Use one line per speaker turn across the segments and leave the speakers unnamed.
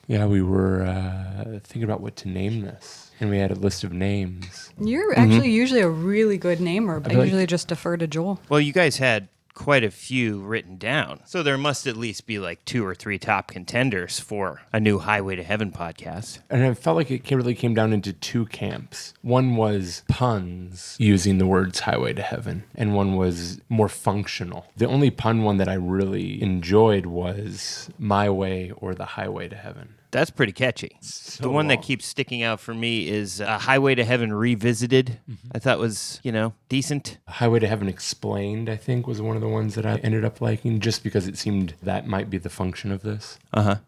Yeah, we were thinking about what to name this, and we had a list of names.
You're actually usually a really good namer, but I usually just defer to Joel.
Well, you guys had quite a few written down, so there must at least be like 2 or 3 top contenders for a new Highway to Heaven podcast.
And I felt like it really came down into 2 camps. One was puns using the words highway to heaven, and one was more functional. The only pun one that I really enjoyed was my way or the highway to heaven.
That's pretty catchy. The one that keeps sticking out for me is Highway to Heaven Revisited. I thought was, decent.
Highway to Heaven Explained, I think, was one of the ones that I ended up liking, just because it seemed that might be the function of this.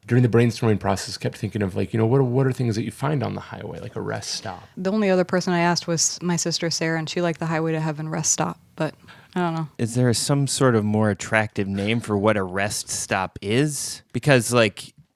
During the brainstorming process, kept thinking of what are things that you find on the highway, like a rest stop?
The only other person I asked was my sister Sarah, and she liked the Highway to Heaven rest stop, but I don't know.
Is there some sort of more attractive name for what a rest stop is? Because,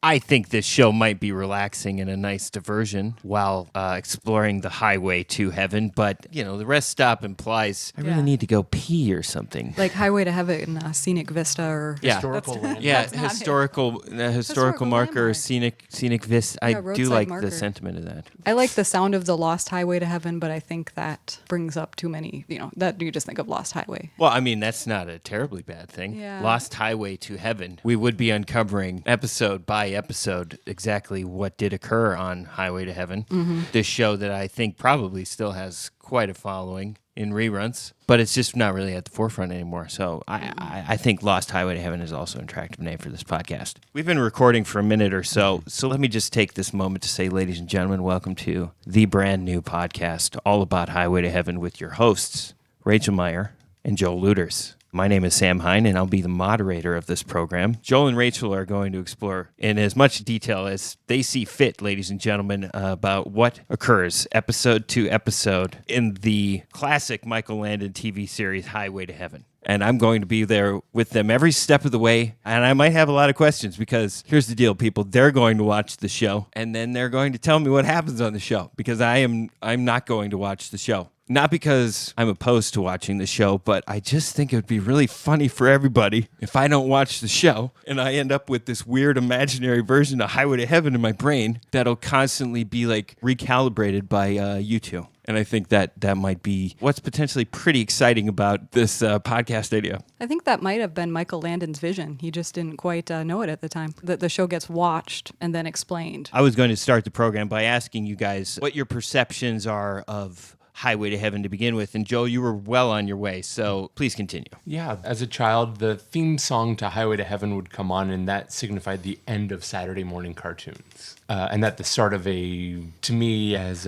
I think this show might be relaxing and a nice diversion while exploring the highway to heaven. But, the rest stop implies I really need to go pee or something.
Like Highway to Heaven, Scenic Vista or...
Historical land.
Yeah, historical marker or scenic vista. I do like
marker.
the sentiment of that.
I like the sound of the Lost Highway to Heaven, but I think that brings up too many, that you just think of Lost Highway.
Well, I mean, that's not a terribly bad thing.
Yeah.
Lost Highway to Heaven. We would be uncovering episode by episode exactly what did occur on Highway to Heaven. This show that I think probably still has quite a following in reruns, but it's just not really at the forefront anymore. So I think Lost Highway to Heaven is also an attractive name for this podcast. We've been recording for a minute or so let me just take this moment to say, ladies and gentlemen, welcome to the brand new podcast all about Highway to Heaven with your hosts, Rachel Meyer and Joel Luders. My name is Sam Hine, and I'll be the moderator of this program. Joel and Rachel are going to explore in as much detail as they see fit, ladies and gentlemen, about what occurs episode to episode in the classic Michael Landon TV series Highway to Heaven. And I'm going to be there with them every step of the way. And I might have a lot of questions because here's the deal, people. They're going to watch the show, and then they're going to tell me what happens on the show because I'm not going to watch the show. Not because I'm opposed to watching the show, but I just think it would be really funny for everybody if I don't watch the show and I end up with this weird imaginary version of Highway to Heaven in my brain that'll constantly be recalibrated by you two. And I think that might be what's potentially pretty exciting about this podcast idea.
I think that might have been Michael Landon's vision. He just didn't quite know it at the time. That the show gets watched and then explained.
I was going to start the program by asking you guys what your perceptions are of Highway to Heaven to begin with. And Joe, you were well on your way, so please continue.
Yeah, as a child, the theme song to Highway to Heaven would come on, and that signified the end of Saturday morning cartoons. And at the start of to me, as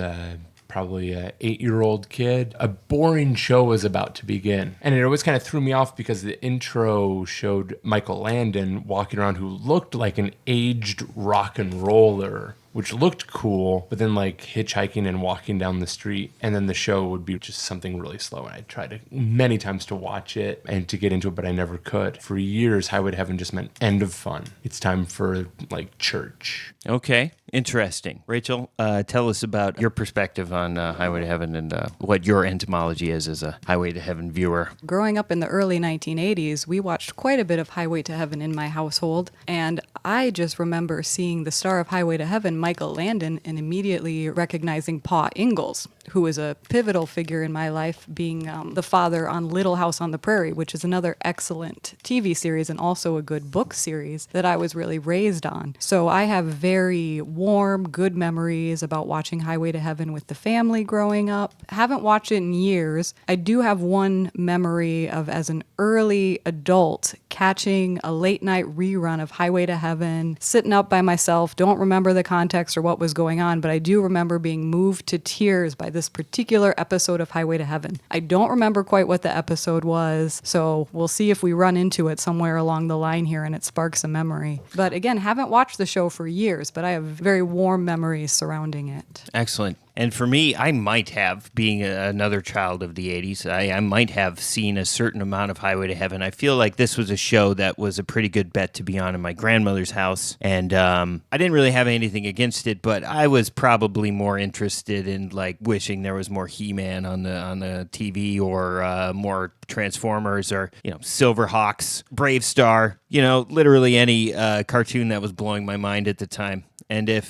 probably an 8-year-old kid, a boring show was about to begin. And it always kind of threw me off because the intro showed Michael Landon walking around who looked like an aged rock and roller, which looked cool, but then hitchhiking and walking down the street. And then the show would be just something really slow. And I tried many times to watch it and to get into it, but I never could. For years, Highway to Heaven just meant end of fun. It's time for church.
Okay, interesting. Rachel, tell us about your perspective on Highway to Heaven and what your entomology is as a Highway to Heaven viewer.
Growing up in the early 1980s, we watched quite a bit of Highway to Heaven in my household. And I just remember seeing the star of Highway to Heaven, Michael Landon, and immediately recognizing Pa Ingalls, who is a pivotal figure in my life, being the father on Little House on the Prairie, which is another excellent TV series and also a good book series that I was really raised on. So I have very warm, good memories about watching Highway to Heaven with the family growing up. Haven't watched it in years. I do have one memory of, as an early adult, catching a late night rerun of Highway to Heaven, sitting up by myself, don't remember the context or what was going on, but I do remember being moved to tears by this particular episode of Highway to Heaven. I don't remember quite what the episode was, so we'll see if we run into it somewhere along the line here and it sparks a memory. But again, haven't watched the show for years, but I have very warm memories surrounding it.
Excellent. And for me, I might have, being another child of the 80s, I might have seen a certain amount of Highway to Heaven. I feel like this was a show that was a pretty good bet to be on in my grandmother's house. And I didn't really have anything against it, but I was probably more interested in wishing there was more He-Man on the TV or more Transformers or, Silverhawks, Brave Star, literally any cartoon that was blowing my mind at the time. And if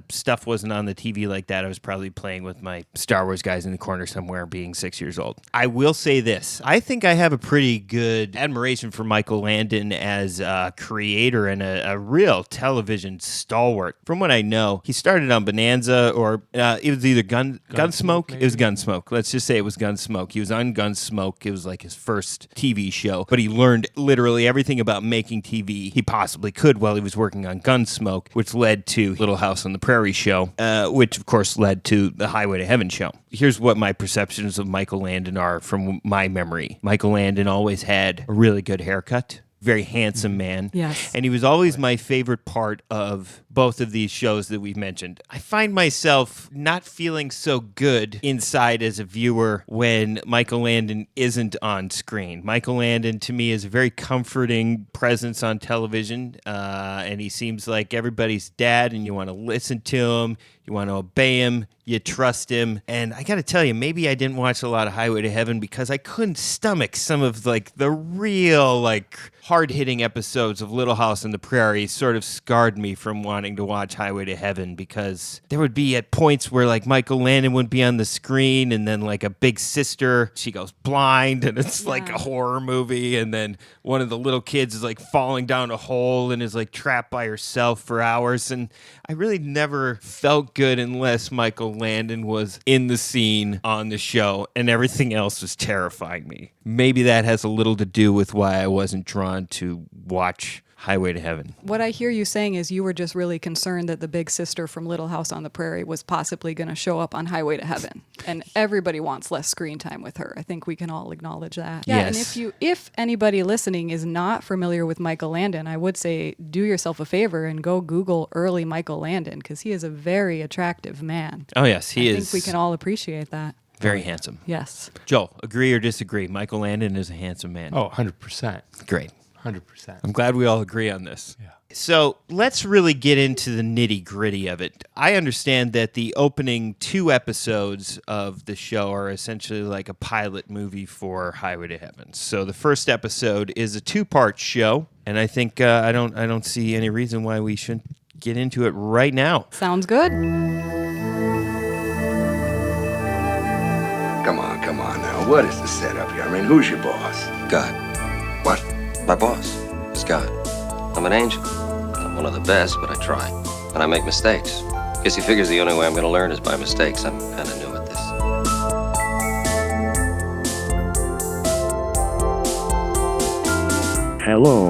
stuff wasn't on the TV like that, I was probably playing with my Star Wars guys in the corner somewhere being 6 years old. I will say this. I think I have a pretty good admiration for Michael Landon as a creator and a real television stalwart. From what I know, he started on Bonanza, or it was either Gunsmoke.
Maybe?
It was Gunsmoke. Let's just say it was Gunsmoke. He was on Gunsmoke. It was like his first TV show, but he learned literally everything about making TV he possibly could while he was working on Gunsmoke, which led to Little House on the Prairie show, which of course led to the Highway to Heaven show. Here's what my perceptions of Michael Landon are from my memory. Michael Landon always had a really good haircut. Very handsome man.
Yes.
And he was always my favorite part of both of these shows that we've mentioned. I find myself not feeling so good inside as a viewer when Michael Landon isn't on screen. Michael Landon, to me, is a very comforting presence on television, and he seems like everybody's dad, and you want to listen to him, you want to obey him, you trust him. And I got to tell you, maybe I didn't watch a lot of Highway to Heaven because I couldn't stomach some of like the real like hard-hitting episodes of Little House on the Prairie. Sort of scarred me from wanting to watch Highway to Heaven because there would be at points where like Michael Landon would be on the screen and then like a big sister, she goes blind and it's like a horror movie, and then one of the little kids is like falling down a hole and is like trapped by herself for hours. And I really never felt good unless Michael Landon was in the scene on the show, and everything else was terrifying me. Maybe that has a little to do with why I wasn't drawn to watch Highway to Heaven.
What I hear you saying is you were just really concerned that the big sister from Little House on the Prairie was possibly going to show up on Highway to Heaven, and everybody wants less screen time with her. I think we can all acknowledge that. Yeah,
Yes.
and if anybody listening is not familiar with Michael Landon, I would say do yourself a favor and go Google early Michael Landon, because he is a very attractive man.
Oh, yes, he
I
is.
think we can all appreciate that.
Very handsome.
Yes.
Joel, agree or disagree? Michael Landon is a handsome man.
Oh, 100%.
Great.
100%.
I'm glad we all agree on this.
Yeah.
So let's really get into the nitty-gritty of it. I understand that the opening 2 episodes of the show are essentially like a pilot movie for Highway to Heaven. So the first episode is a 2-part show, and I think I don't see any reason why we shouldn't get into it right now.
Sounds good.
Come on now. What is the setup here? I mean, who's your boss?
God.
What?
My boss is God. I'm an angel. I'm one of the best, but I try. And I make mistakes. Guess he figures the only way I'm going to learn is by mistakes. I'm kind of new at this.
Hello.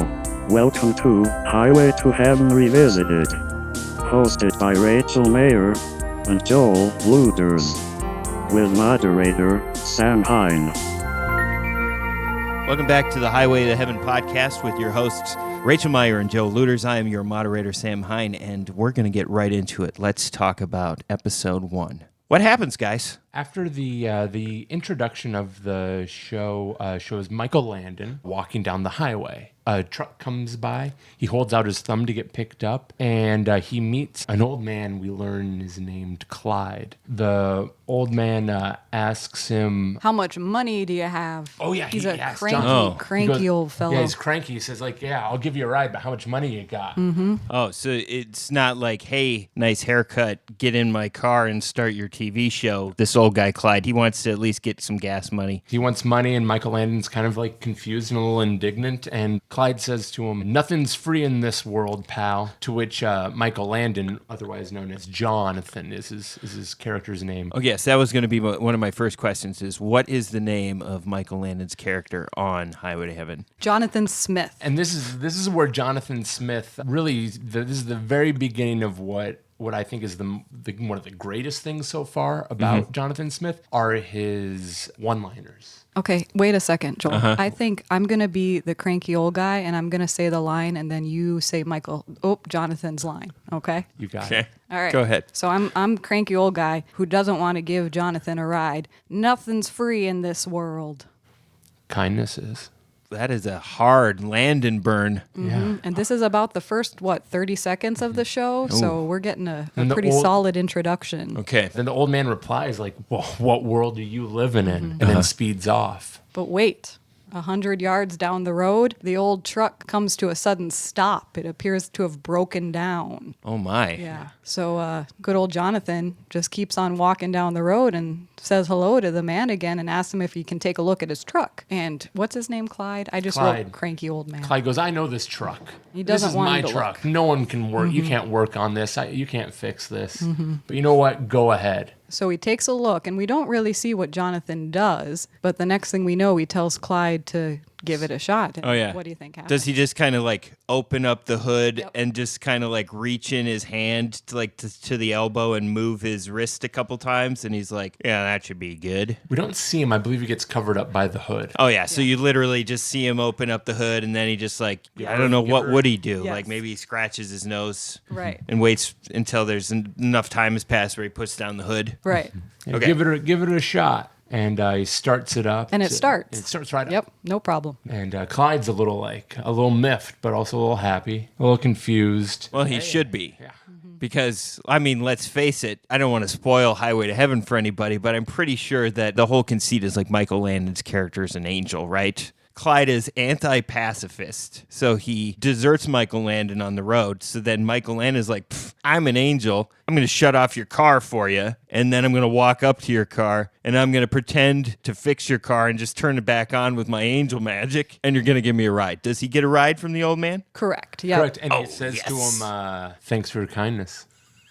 Welcome to Highway to Heaven Revisited. Hosted by Rachel Mayer and Joel Luders. With moderator Sam Hine.
Welcome back to the Highway to Heaven podcast with your hosts, Rachel Meyer and Joe Luders. I am your moderator, Sam Hine, and we're going to get right into it. Let's talk about episode 1. What happens, guys?
After the introduction of the show shows Michael Landon walking down the highway. A truck comes by. He holds out his thumb to get picked up, and he meets an old man we learn is named Clyde. The old man asks him,
How much money do you have?
Oh, yeah,
He's
he
a
asked
cranky,
John. He
cranky
goes-
old fellow.
Yeah, he's cranky. He says, like, yeah, I'll give you a ride, but how much money you got?
Oh, so it's not like, hey, nice haircut, get in my car and start your TV show. This old guy, Clyde, he wants to at least get some gas money.
He wants money, and Michael Landon's kind of like confused and a little indignant. And Clyde says to him, "Nothing's free in this world, pal." To which Michael Landon, otherwise known as Jonathan, is his character's name.
Oh, yes, that was going to be one of my first questions is, what is the name of Michael Landon's character on Highway to Heaven?
Jonathan Smith.
And this is where Jonathan Smith really, this is the very beginning of what I think is the one of the greatest things so far about Jonathan Smith are his one-liners.
Okay, wait a second, Joel. I think I'm going to be the cranky old guy, and I'm going to say the line, and then you say Jonathan's line, okay?
You got it.
All right.
Go ahead.
So I'm cranky old guy who doesn't want to give Jonathan a ride. Nothing's free in this world.
Kindness is.
That is a hard Landon burn.
Yeah.
And this is about the first, 30 seconds of the show, so we're getting a
And the
pretty
old-
solid introduction.
Okay.
Then the old man replies like, "Well, what world are you living in?" And then speeds off.
But wait, 100 yards down the road, the old truck comes to a sudden stop. It appears to have broken down.
Oh, my.
Yeah. So good old Jonathan just keeps on walking down the road and says hello to the man again and asks him if he can take a look at his truck. And what's his name, Clyde? I just
Clyde.
wrote cranky old man.
Clyde goes, I know this truck.
He doesn't
this is
want
my
him to
truck.
look.
No one can work. You can't work on this. You can't fix this. But you know what? Go ahead.
So he takes a look, and we don't really see what Jonathan does, but the next thing we know, he tells Clyde to give it a shot.
Oh, yeah.
What do you think happens?
Does he just kind of like open up the hood
Yep.
and just kind of like reach in his hand to the elbow and move his wrist a couple times? And he's like, yeah, that should be good.
We don't see him. I believe he gets covered up by the hood.
Oh, yeah. So you literally just see him open up the hood and then he just like, I don't know, what would he do?
Yes.
Like maybe he scratches his nose.
Right.
And waits until there's enough time has passed where he puts down the hood.
Right.
And
Okay.
give it a shot. And he starts it up.
And it starts.
It starts right
Yep,
up.
no problem.
And Clyde's a little miffed, but also a little happy, a little confused.
Well, he should be.
Yeah.
Because, I mean, let's face it, I don't want to spoil Highway to Heaven for anybody, but I'm pretty sure that the whole conceit is like Michael Landon's character is an angel, right? Clyde is anti-pacifist, so he deserts Michael Landon on the road. So then Michael Landon is like, I'm an angel. I'm going to shut off your car for you, and then I'm going to walk up to your car, and I'm going to pretend to fix your car and just turn it back on with my angel magic, and you're going to give me a ride. Does he get a ride from the old man?
Correct. Yeah.
Correct. And he says
yes.
to him, thanks for your kindness.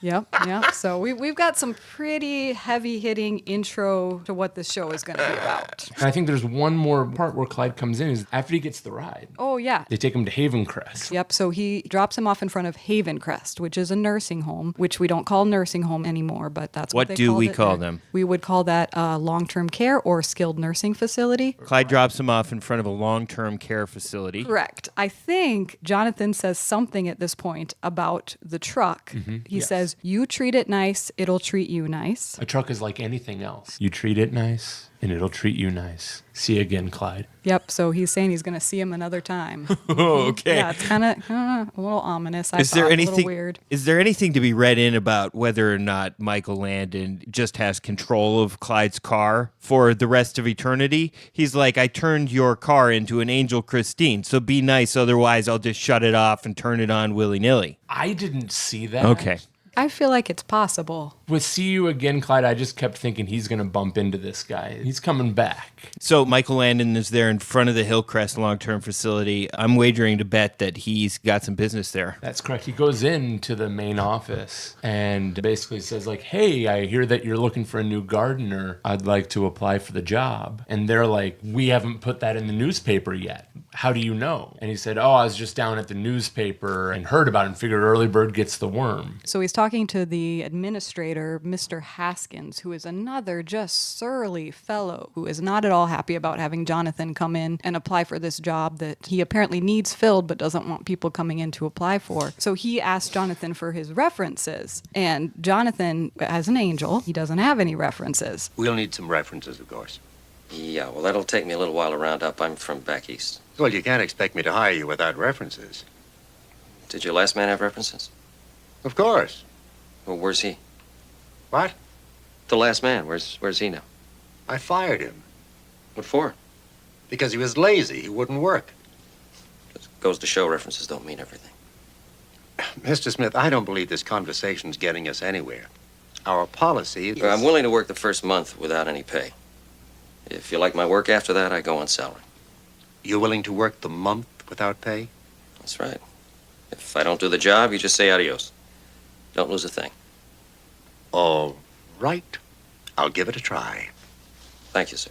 Yep. Yeah. So we've got some pretty heavy hitting intro to what this show is going to be about.
And I think there's one more part where Clyde comes in is after he gets the ride.
Oh, yeah.
They take him to Haven Crest.
Yep. So he drops him off in front of Haven Crest, which is a nursing home, which we don't call nursing home anymore, but that's what
What
they
do
called
we
it
call
there.
them?
We would call that long-term care or skilled nursing facility.
Clyde drops him off in front of a long-term care facility.
Correct. I think Jonathan says something at this point about the truck. He
yes.
says, you treat it nice, it'll treat you nice.
A truck is like anything else. You treat it nice, and it'll treat you nice. See you again, Clyde.
Yep. So he's saying he's going to see him another time.
Oh, okay.
Yeah, it's kind of a little ominous.
Is there
a
anything?
little weird.
Is there anything to be read in about whether or not Michael Landon just has control of Clyde's car for the rest of eternity? He's like, I turned your car into an Angel Christine, so be nice, otherwise I'll just shut it off and turn it on willy nilly.
I didn't see that.
Okay.
I feel like it's possible.
With See You Again, Clyde, I just kept thinking he's going to bump into this guy. He's coming back.
So Michael Landon is there in front of the Hillcrest long-term facility. I'm wagering to bet that he's got some business there.
That's correct. He goes into the main office and basically says, like, hey, I hear that you're looking for a new gardener. I'd like to apply for the job. And they're like, we haven't put that in the newspaper yet. How do you know? And he said, oh, I was just down at the newspaper and heard about it and figured early bird gets the worm.
So he's talking to the administrator, Mr. Haskins, who is another just surly fellow who is not at all happy about having Jonathan come in and apply for this job that he apparently needs filled but doesn't want people coming in to apply for. So he asked Jonathan for his references. And Jonathan, as an angel, he doesn't have any references.
We'll need some references, of course.
Yeah, well, that'll take me a little while to round up. I'm from back east.
Well, you can't expect me to hire you without references.
Did your last man have references?
Of course.
Well, where's he?
What?
The last man. Where's he now?
I fired him
What for?
because he was lazy. He wouldn't work.
Just goes to show references don't mean everything.
Mr. Smith, I don't believe this conversation's getting us anywhere. Our policy is...
I'm willing to work the first month without any pay. If you like my work after that, I go on salary.
You're willing to work the month without pay?
That's right. If I don't do the job, you just say adios. Don't lose a thing.
All right. I'll give it a try.
Thank you, sir.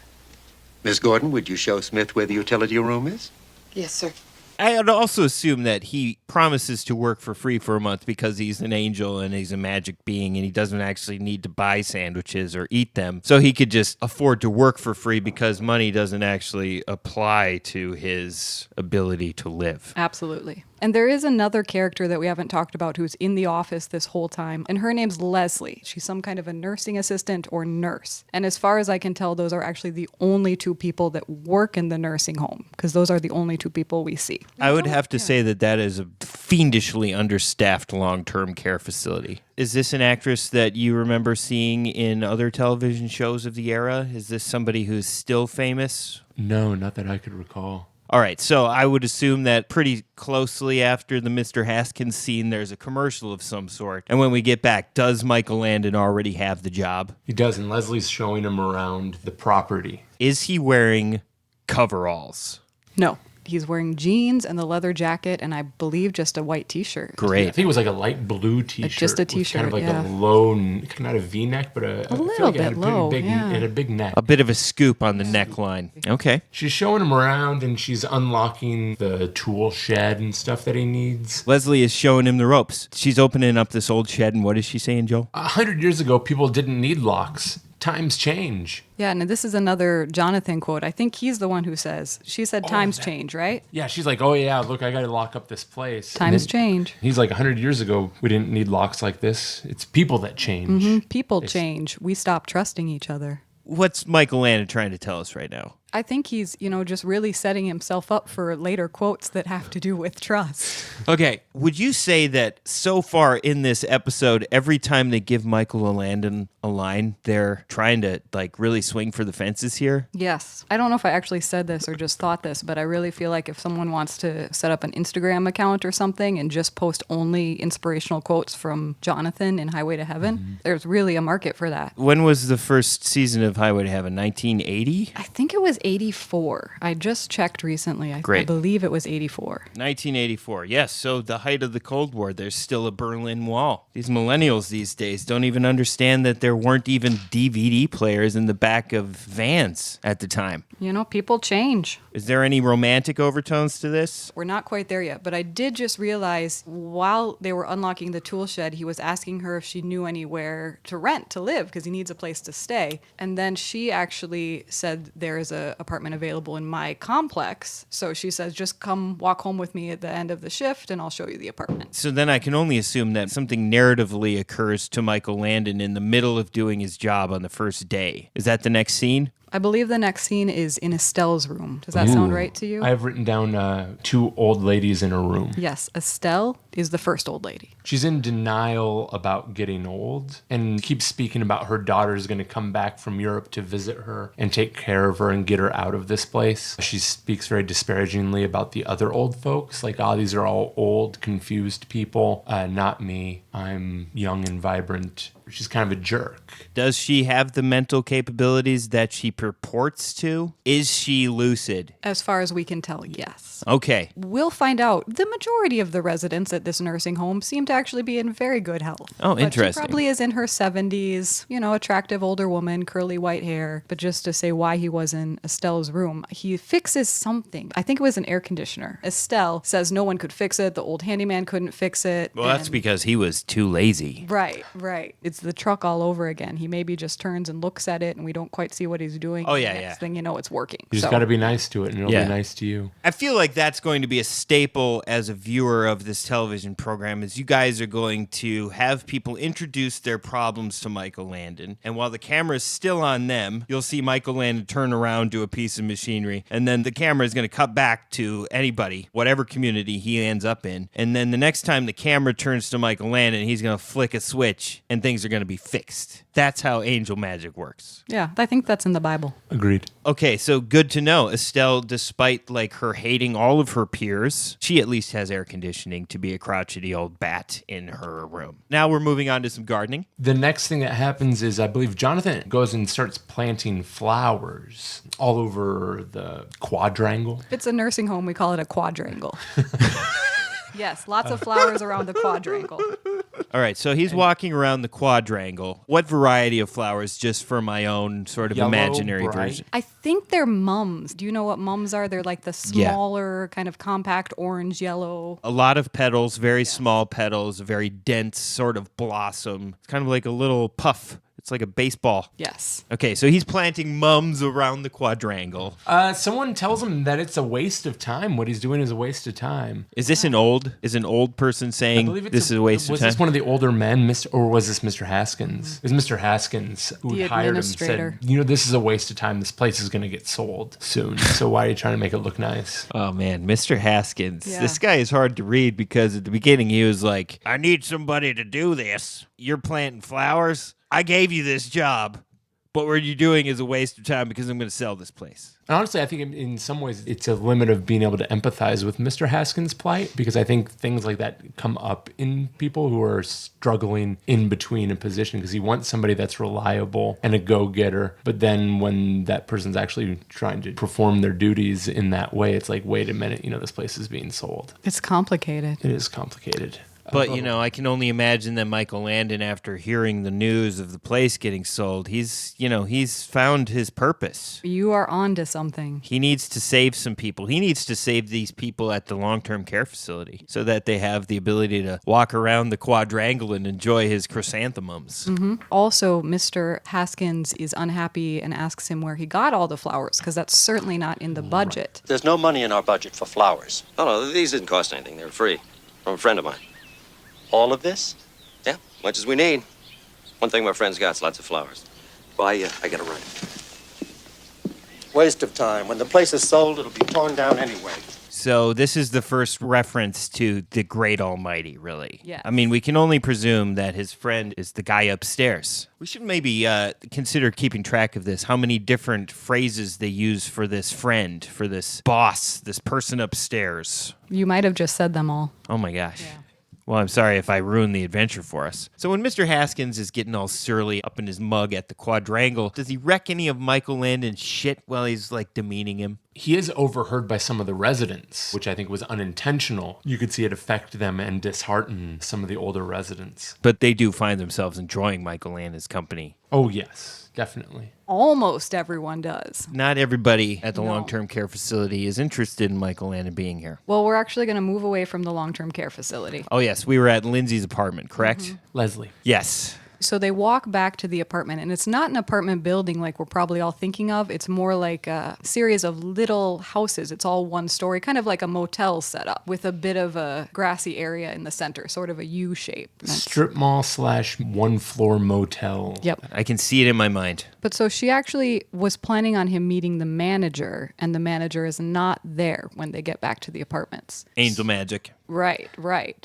Miss Gordon, would you show Smith where the utility room is?
Yes, sir.
I would also assume that he promises to work for free for a month because he's an angel and he's a magic being and he doesn't actually need to buy sandwiches or eat them. So he could just afford to work for free because money doesn't actually apply to his ability to live.
Absolutely. And there is another character that we haven't talked about who's in the office this whole time, and her name's Leslie. She's some kind of a nursing assistant or nurse. And as far as I can tell, those are actually the only two people that work in the nursing home, because those are the only two people we see.
I would have to say that that is a fiendishly understaffed long-term care facility. Is this an actress that you remember seeing in other television shows of the era? Is this somebody who's still famous?
No, not that I could recall.
All right, so I would assume that pretty closely after the Mr. Haskins scene, there's a commercial of some sort. And when we get back, does Michael Landon already have the job?
He does, and Leslie's showing him around the property.
Is he wearing coveralls?
No. He's wearing jeans and the leather jacket, and I believe just a white T-shirt.
Great.
I think it was like a light blue T-shirt.
Just a
with
T-shirt,
kind of like
yeah.
a low, not a V-neck, but I feel
little
like it had
bit low,
big,
yeah.
it had a big neck.
A bit of a scoop on the neckline. Okay.
She's showing him around, and she's unlocking the tool shed and stuff that he needs.
Leslie is showing him the ropes. She's opening up this old shed, and what is she saying, Joel?
100 years ago, people didn't need locks. Times change.
Yeah, and this is another Jonathan quote. I think he's the one who says, she said times change, right?
Yeah, she's like, oh yeah, look, I got to lock up this place.
Times
And then
change.
He's like, 100 years ago, we didn't need locks like this. It's people that change.
People change. We stop trusting each other.
What's Michael Landon trying to tell us right now?
I think he's, just really setting himself up for later quotes that have to do with trust.
Okay, would you say that so far in this episode, every time they give Michael Landon a line, they're trying to really swing for the fences here?
Yes. I don't know if I actually said this or just thought this, but I really feel like if someone wants to set up an Instagram account or something and just post only inspirational quotes from Jonathan in Highway to Heaven, there's really a market for that.
When was the first season of Highway to Heaven? 1980?
I think it was 84. I just checked recently. I
Great.
believe it was 84.
1984. Yes, so the height of the Cold War, there's still a Berlin Wall. These millennials these days don't even understand that there weren't even DVD players in the back of vans at the time.
People change.
Is there any romantic overtones to this?
We're not quite there yet, but I did just realize while they were unlocking the tool shed, he was asking her if she knew anywhere to rent, to live, because he needs a place to stay. And then she actually said there is an apartment available in my complex. So she says, just come walk home with me at the end of the shift and I'll show you the apartment.
So then I can only assume that something narratively occurs to Michael Landon in the middle of doing his job on the first day. Is that the next scene?
I believe the next scene is in Estelle's room. Does that sound right to you?
I've written down 2 old ladies in a room.
Yes, Estelle is the first old lady.
She's in denial about getting old and keeps speaking about her daughter's going to come back from Europe to visit her and take care of her and get her out of this place. She speaks very disparagingly about the other old folks, like, these are all old, confused people. Not me. I'm young and vibrant. She's kind of a jerk.
Does she have the mental capabilities that she purports to? Is she lucid?
As far as we can tell, yes.
Okay.
We'll find out. The majority of the residents at this nursing home seem to actually be in very good health.
Oh,
But
interesting.
she probably is in her 70s, attractive older woman, curly white hair. But just to say why he was in Estelle's room, he fixes something. I think it was an air conditioner. Estelle says no one could fix it. The old handyman couldn't fix it.
Well, that's
and-
because he was too lazy.
Right. It's the truck all over again. He maybe just turns and looks at it and we don't quite see what he's doing.
Oh,
And
yeah,
the
yeah.
Next thing you know, it's working.
You just got to be nice to it and it'll
Yeah.
be nice to you.
I feel like that's going to be a staple as a viewer of this television program is you guys are going to have people introduce their problems to Michael Landon. And while the camera's still on them, you'll see Michael Landon turn around to a piece of machinery. And then the camera is going to cut back to anybody, whatever community he ends up in. And then the next time the camera turns to Michael Landon, he's going to flick a switch and things are going to be fixed. That's how angel magic works.
Yeah, I think that's in the Bible.
Agreed.
Okay, so good to know. Estelle, despite her hating all of her peers, she at least has air conditioning to be a crotchety old bat in her room. Now we're moving on to some gardening.
The next thing that happens is I believe Jonathan goes and starts planting flowers all over the quadrangle.
If it's a nursing home, we call it a quadrangle. Yes, lots of flowers around the quadrangle.
All right, so he's walking around the quadrangle. What variety of flowers, just for my own sort of
Yellow,
imaginary
bright.
version?
I think they're mums. Do you know what mums are? They're like the smaller, kind of compact orange yellow.
A lot of petals, very small petals, a very dense sort of blossom. It's kind of like a little puff. It's like a baseball.
Yes.
Okay, so he's planting mums around the quadrangle.
Someone tells him that it's a waste of time. What he's doing is a waste of time.
Is an old person
I
saying
believe it's
this is a waste of
Was
time?
this one of the older men, or was this Mr. Haskins? It was Mr. Haskins who
The
hired him. Said,
administrator.
this is a waste of time. This place is going to get sold soon. So why are you trying to make it look nice?
Oh man, Mr. Haskins.
Yeah.
This guy is hard to read because at the beginning he was like, I need somebody to do this. You're planting flowers? I gave you this job. But what you're doing is a waste of time because I'm going to sell this place.
And honestly, I think in some ways it's a limit of being able to empathize with Mr. Haskins' plight, because I think things like that come up in people who are struggling in between a position, because he wants somebody that's reliable and a go-getter. But then when that person's actually trying to perform their duties in that way, it's like, wait a minute, this place is being sold.
It's complicated.
It is complicated.
But, I can only imagine that Michael Landon, after hearing the news of the place getting sold, he's found his purpose.
You are onto something.
He needs to save some people. He needs to save these people at the long-term care facility so that they have the ability to walk around the quadrangle and enjoy his chrysanthemums.
Mm-hmm. Also, Mr. Haskins is unhappy and asks him where he got all the flowers, because that's certainly not in the budget.
There's no money in our budget for flowers.
Oh, no, these didn't cost anything. They were free. From a friend of mine.
All of this?
Yeah, much as we need. One thing my friend's got is lots of flowers. Well, I gotta run.
Waste of time. When the place is sold, it'll be torn down anyway.
So this is the first reference to the great almighty, really.
Yes.
I mean, we can only presume that his friend is the guy upstairs. We should maybe consider keeping track of this, how many different phrases they use for this friend, for this boss, this person upstairs.
You might have just said them all.
Oh, my gosh. Yeah. Well, I'm sorry if I ruined the adventure for us. So when Mr. Haskins is getting all surly up in his mug at the quadrangle, does he wreck any of Michael Landon's shit while he's, demeaning him?
He is overheard by some of the residents, which I think was unintentional. You could see it affect them and dishearten some of the older residents.
But they do find themselves enjoying Michael Landon's company.
Oh, yes, definitely.
Almost everyone does.
Not everybody at the long-term care facility is interested in Michael Landon being here.
Well, we're actually going to move away from the long-term care facility.
Oh, yes, we were at Lindsay's apartment, correct?
Mm-hmm.
Leslie.
Yes.
So they walk back to the apartment, and it's not an apartment building like we're probably all thinking of. It's more like a series of little houses. It's all one story, kind of like a motel setup with a bit of a grassy area in the center, sort of a U shape.
Strip mall / one-floor motel.
Yep.
I can see it in my mind.
But so she actually was planning on him meeting the manager, and the manager is not there when they get back to the apartments.
Angel magic.
Right.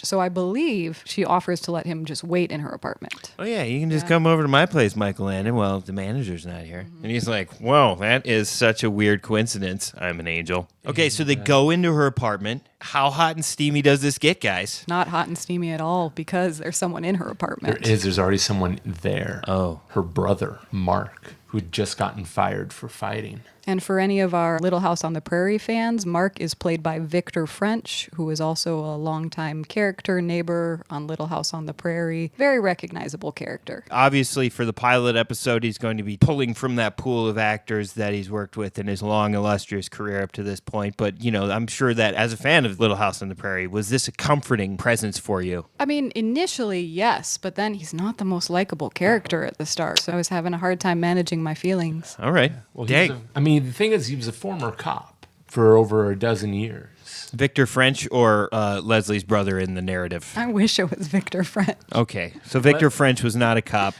So I believe she offers to let him just wait in her apartment.
Oh, yeah, you can just come over to my place, Michael Landon. Well, the manager's not here. And he's like, whoa, that is such a weird coincidence. I'm an angel. Okay, so they go into her apartment. How hot and steamy does this get, guys?
Not hot and steamy at all, because there's someone in her apartment.
There's already someone there.
Oh.
Her brother, Mark, who'd just gotten fired for fighting.
And for any of our Little House on the Prairie fans, Mark is played by Victor French, who is also a longtime character neighbor on Little House on the Prairie. Very recognizable character.
Obviously, for the pilot episode, he's going to be pulling from that pool of actors that he's worked with in his long, illustrious career up to this point. But, I'm sure that as a fan of Little House on the Prairie, was this a comforting presence for you?
I mean, initially, yes, but then he's not the most likable character at the start, so I was having a hard time managing my feelings.
All right.
Well,
Dang.
the thing is, he was a former cop for over a dozen years.
Victor French or Leslie's brother in the narrative?
I wish it was Victor French.
Okay, so Victor French was not a cop.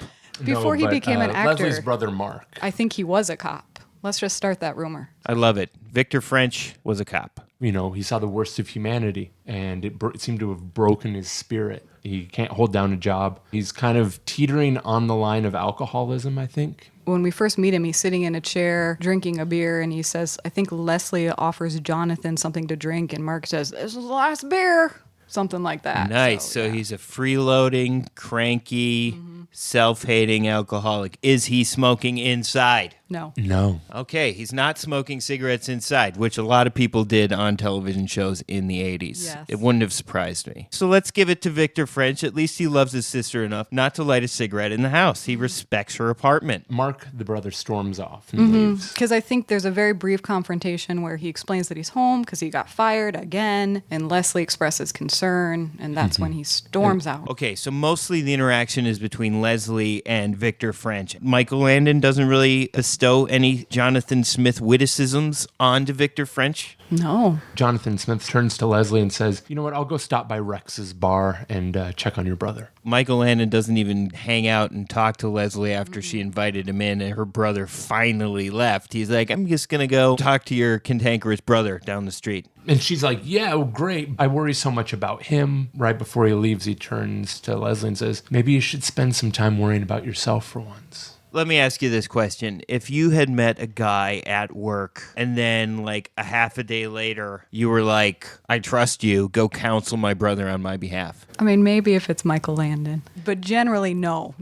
Before he became an actor.
Leslie's brother, Mark.
I think he was a cop. Let's just start that rumor.
I love it. Victor French was a cop.
He saw the worst of humanity, and it seemed to have broken his spirit. He can't hold down a job. He's kind of teetering on the line of alcoholism, I think.
When we first meet him, he's sitting in a chair, drinking a beer, and he says, I think Leslie offers Jonathan something to drink, and Mark says, this is the last beer. Something like that.
Nice. So he's a freeloading, cranky, self-hating alcoholic. Is he smoking inside?
No.
Okay, he's not smoking cigarettes inside, which a lot of people did on television shows in the 80s.
Yes.
It wouldn't have surprised me. So let's give it to Victor French. At least he loves his sister enough not to light a cigarette in the house. He respects her apartment.
Mark, the brother, storms off and leaves.
Because I think there's a very brief confrontation where he explains that he's home because he got fired again, and Leslie expresses concern, and that's when he storms out.
Okay, so mostly the interaction is between Leslie and Victor French. Michael Landon doesn't really bestow any Jonathan Smith witticisms onto Victor French.
No.
Jonathan Smith turns to Leslie and says, you know what, I'll go stop by Rex's bar and check on your brother.
Michael Landon doesn't even hang out and talk to Leslie after she invited him in and her brother finally left. He's like, I'm just going to go talk to your cantankerous brother down the street.
And she's like, yeah, oh, great. I worry so much about him. Right before he leaves, he turns to Leslie and says, maybe you should spend some time worrying about yourself for once.
Let me ask you this question. If you had met a guy at work and then like a half a day later, you were like, I trust you, go counsel my brother on my behalf.
I mean, maybe if it's Michael Landon, but generally, no.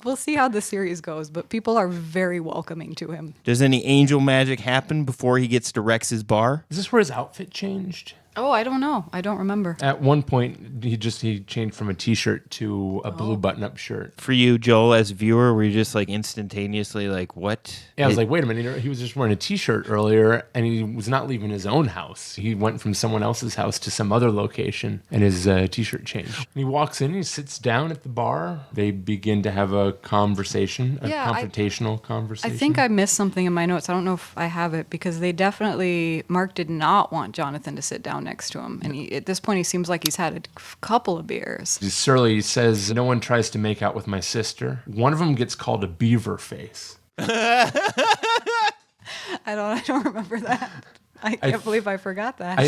We'll see how the series goes, but people are very welcoming to him.
Does any angel magic happen before he gets to Rex's bar?
Is this where his outfit changed?
Oh, I don't know. I don't remember.
At one point, he changed from a T-shirt to a blue button-up shirt.
For you, Joel, as a viewer, were you just like instantaneously like, what?
Yeah, I was like, wait a minute. He was just wearing a T-shirt earlier, and he was not leaving his own house. He went from someone else's house to some other location, and his T-shirt changed. And he walks in, he sits down at the bar. They begin to have a conversation, confrontational conversation.
I think I missed something in my notes. I don't know if I have it, because Mark did not want Jonathan to sit down next to him. And at this point, he seems like he's had a couple of beers.
Surly says, no one tries to make out with my sister. One of them gets called a beaver face.
I don't remember that. I can't believe I forgot that.
I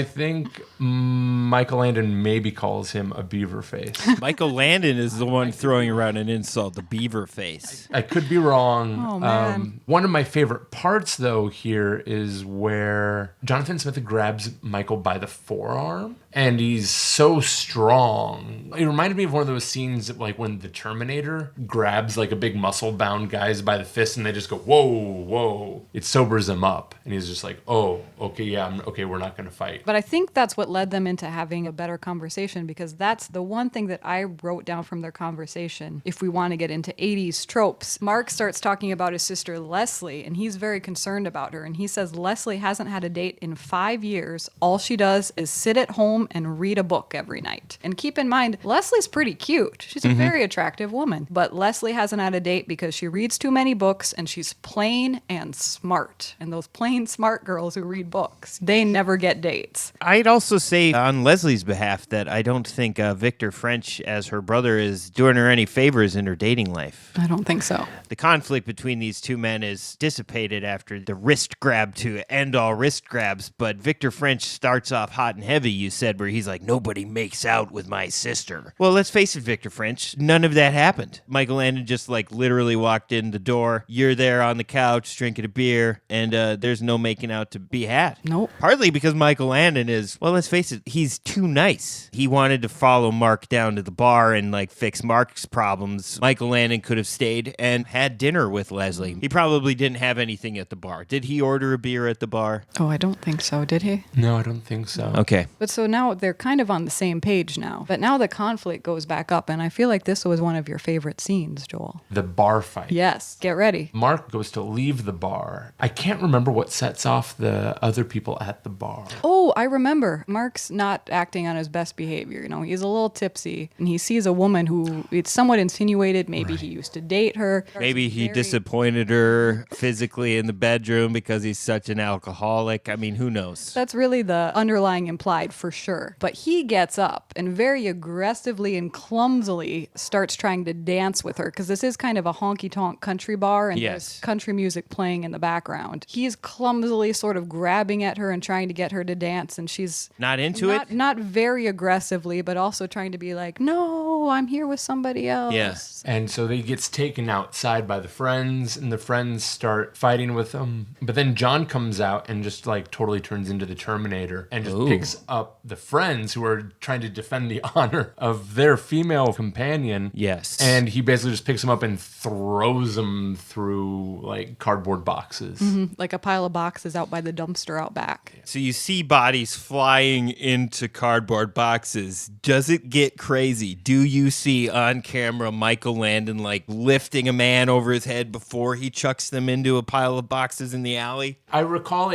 think Michael Landon maybe calls him a beaver face.
Michael Landon is the one throwing around an insult, the beaver face.
I could be wrong.
Oh, man.
One of my favorite parts, though, here is where Jonathan Smith grabs Michael by the forearm, and he's so strong. It reminded me of one of those scenes like when the Terminator grabs like a big muscle-bound guys by the fist, and they just go, whoa, whoa. It sobers him up, and he's just like, oh, okay, yeah, okay, we're not going to fight.
But I think that's what led them into having a better conversation, because that's the one thing that I wrote down from their conversation. If we want to get into 80s tropes, Mark starts talking about his sister Leslie, and he's very concerned about her. And he says Leslie hasn't had a date in 5 years. All she does is sit at home and read a book every night. And keep in mind, Leslie's pretty cute. She's a very attractive woman. But Leslie hasn't had a date because she reads too many books, and she's plain and smart. And those plain smart girls who read books, they never get dates.
I'd also say on Leslie's behalf that I don't think Victor French as her brother is doing her any favors in her dating life.
I don't think so.
The conflict between these two men is dissipated after the wrist grab to end all wrist grabs, but Victor French starts off hot and heavy, you said, where he's like, nobody makes out with my sister. Well, let's face it, Victor French, none of that happened. Michael Landon just like literally walked in the door. You're there on the couch drinking a beer, and there's no making out to be had.
Nope.
Partly because Michael Landon is, well, let's face it, he's too nice. He wanted to follow Mark down to the bar and like fix Mark's problems. Michael Landon could have stayed and had dinner with Leslie. He probably didn't have anything at the bar. Did he order a beer at the bar?
Oh, I don't think so. Did he?
No, I don't think so.
Okay.
But so now they're kind of on the same page now. But now the conflict goes back up, and I feel like this was one of your favorite scenes, Joel.
The bar fight.
Yes. Get ready.
Mark goes to leave the bar. I can't remember what sets off the other people at the bar.
Oh, I remember. Mark's not acting on his best behavior. You know, he's a little tipsy, and he sees a woman who it's somewhat insinuated maybe he used to date her.
Maybe he disappointed her physically in the bedroom because he's such an alcoholic. I mean, who knows?
That's really the underlying implied for sure. But he gets up and very aggressively and clumsily starts trying to dance with her, because this is kind of a honky-tonk country bar, and there's country music playing in the background. He's clumsily sort of grabbing at her and trying to get her to dance, and she's
not into it?
Not very aggressively, but also trying to be like, no, I'm here with somebody else.
Yes.
And so he gets taken outside by the friends, and the friends start fighting with him. But then John comes out and just like totally turns into the Terminator and just picks up the friends who are trying to defend the honor of their female companion.
Yes.
And he basically just picks them up and throws them through like cardboard boxes.
Mm-hmm. Like a pile of boxes out by the dumpster out back.
So you see bodies flying into cardboard boxes. Does it get crazy? Do you see on camera Michael Landon like lifting a man over his head before he chucks them into a pile of boxes in the alley?
I recall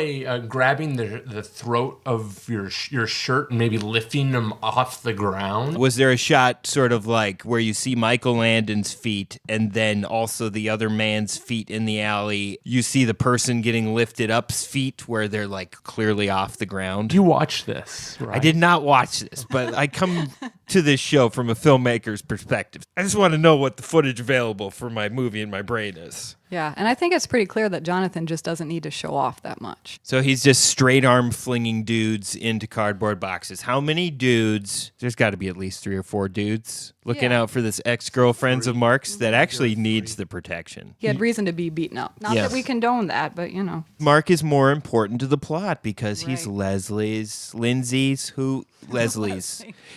grabbing the throat of your shirt and maybe lifting them off the ground.
Was there a shot sort of like where you see Michael Landon's feet and then also the other man's feet in the alley? You see the person getting lifted up's feet where they're like clearly off the ground.
You watched this, right?
I did not watch this, but I come to this show from a filmmaker's perspective. I just want to know what the footage available for my movie in my brain is.
Yeah, and I think it's pretty clear that Jonathan just doesn't need to show off that much.
So he's just straight arm flinging dudes into cardboard boxes. How many dudes? There's got to be at least 3 or 4 dudes looking out for this ex-girlfriends of Mark's that actually needs the protection.
He had reason to be beaten up. Not
Yes.
that we condone that, but
Mark is more important to the plot because he's
Right.
Leslie's.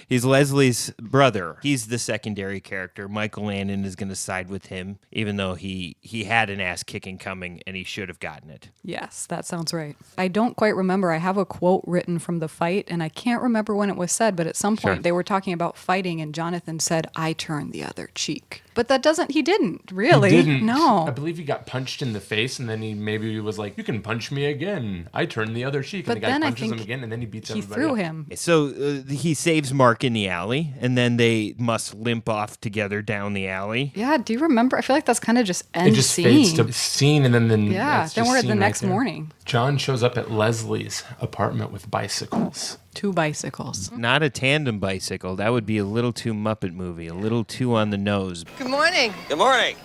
He's Leslie's brother. He's the secondary character. Michael Landon is going to side with him, even though he had an ass kicking coming and he should have gotten it.
Yes, that sounds right. I don't quite remember. I have a quote written from the fight, and I can't remember when it was said, but at some point they were talking about fighting, and Jonathan said, "I turned the other cheek." But he didn't, really.
He didn't.
No.
I believe he got punched in the face, and then he maybe was like, "You can punch me again." I turned the other cheek,
But
and the guy
then I
punches him
think
again, and then he beats
He
everybody
threw
up.
him.
So he saves Mark in the alley, and then they must limp off together down the alley.
Yeah, do you remember? I feel like that's kind of just
It
end
just
scene.
fades to scene, and then
Yeah,
that's
then
just
we're at the
scene right
next
there.
morning.
John shows up at Leslie's apartment with bicycles.
2 bicycles.
Not a tandem bicycle. That would be a little too Muppet movie, a little too on the nose.
Good morning.
Good morning.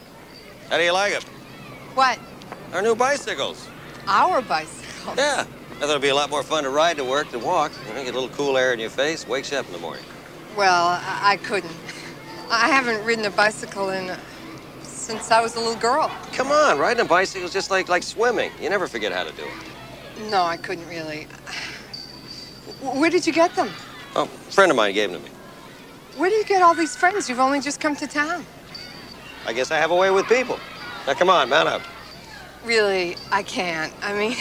How do you like them?
What?
Our new bicycles.
Our bicycle?
Yeah. I thought it'd be a lot more fun to ride to work than walk. You know, get a little cool air in your face, wakes you up in the morning.
Well, I couldn't. I haven't ridden a bicycle since I was a little girl.
Come on, riding a bicycle is just like swimming. You never forget how to do it.
No, I couldn't really. Where did you get them?
Oh, a friend of mine gave them to me.
Where do you get all these friends? You've only just come to town.
I guess I have a way with people. Now, come on, man up.
Really, I can't. I mean,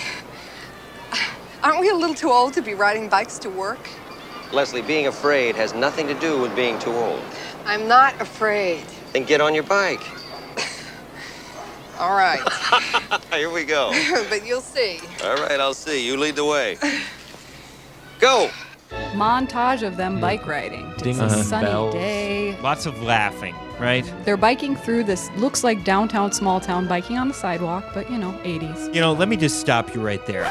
aren't we a little too old to be riding bikes to work?
Leslie, being afraid has nothing to do with being too old.
I'm not afraid.
Then get on your bike.
All right.
Here we go.
But you'll see.
All right, I'll see. You lead the way. Go!
Montage of them bike riding. It's
Ding
a
and
sunny
bells.
day.
Lots of laughing, right?
They're biking through this, looks like downtown small town, biking on the sidewalk, but 80s.
You know, let me just stop you right there.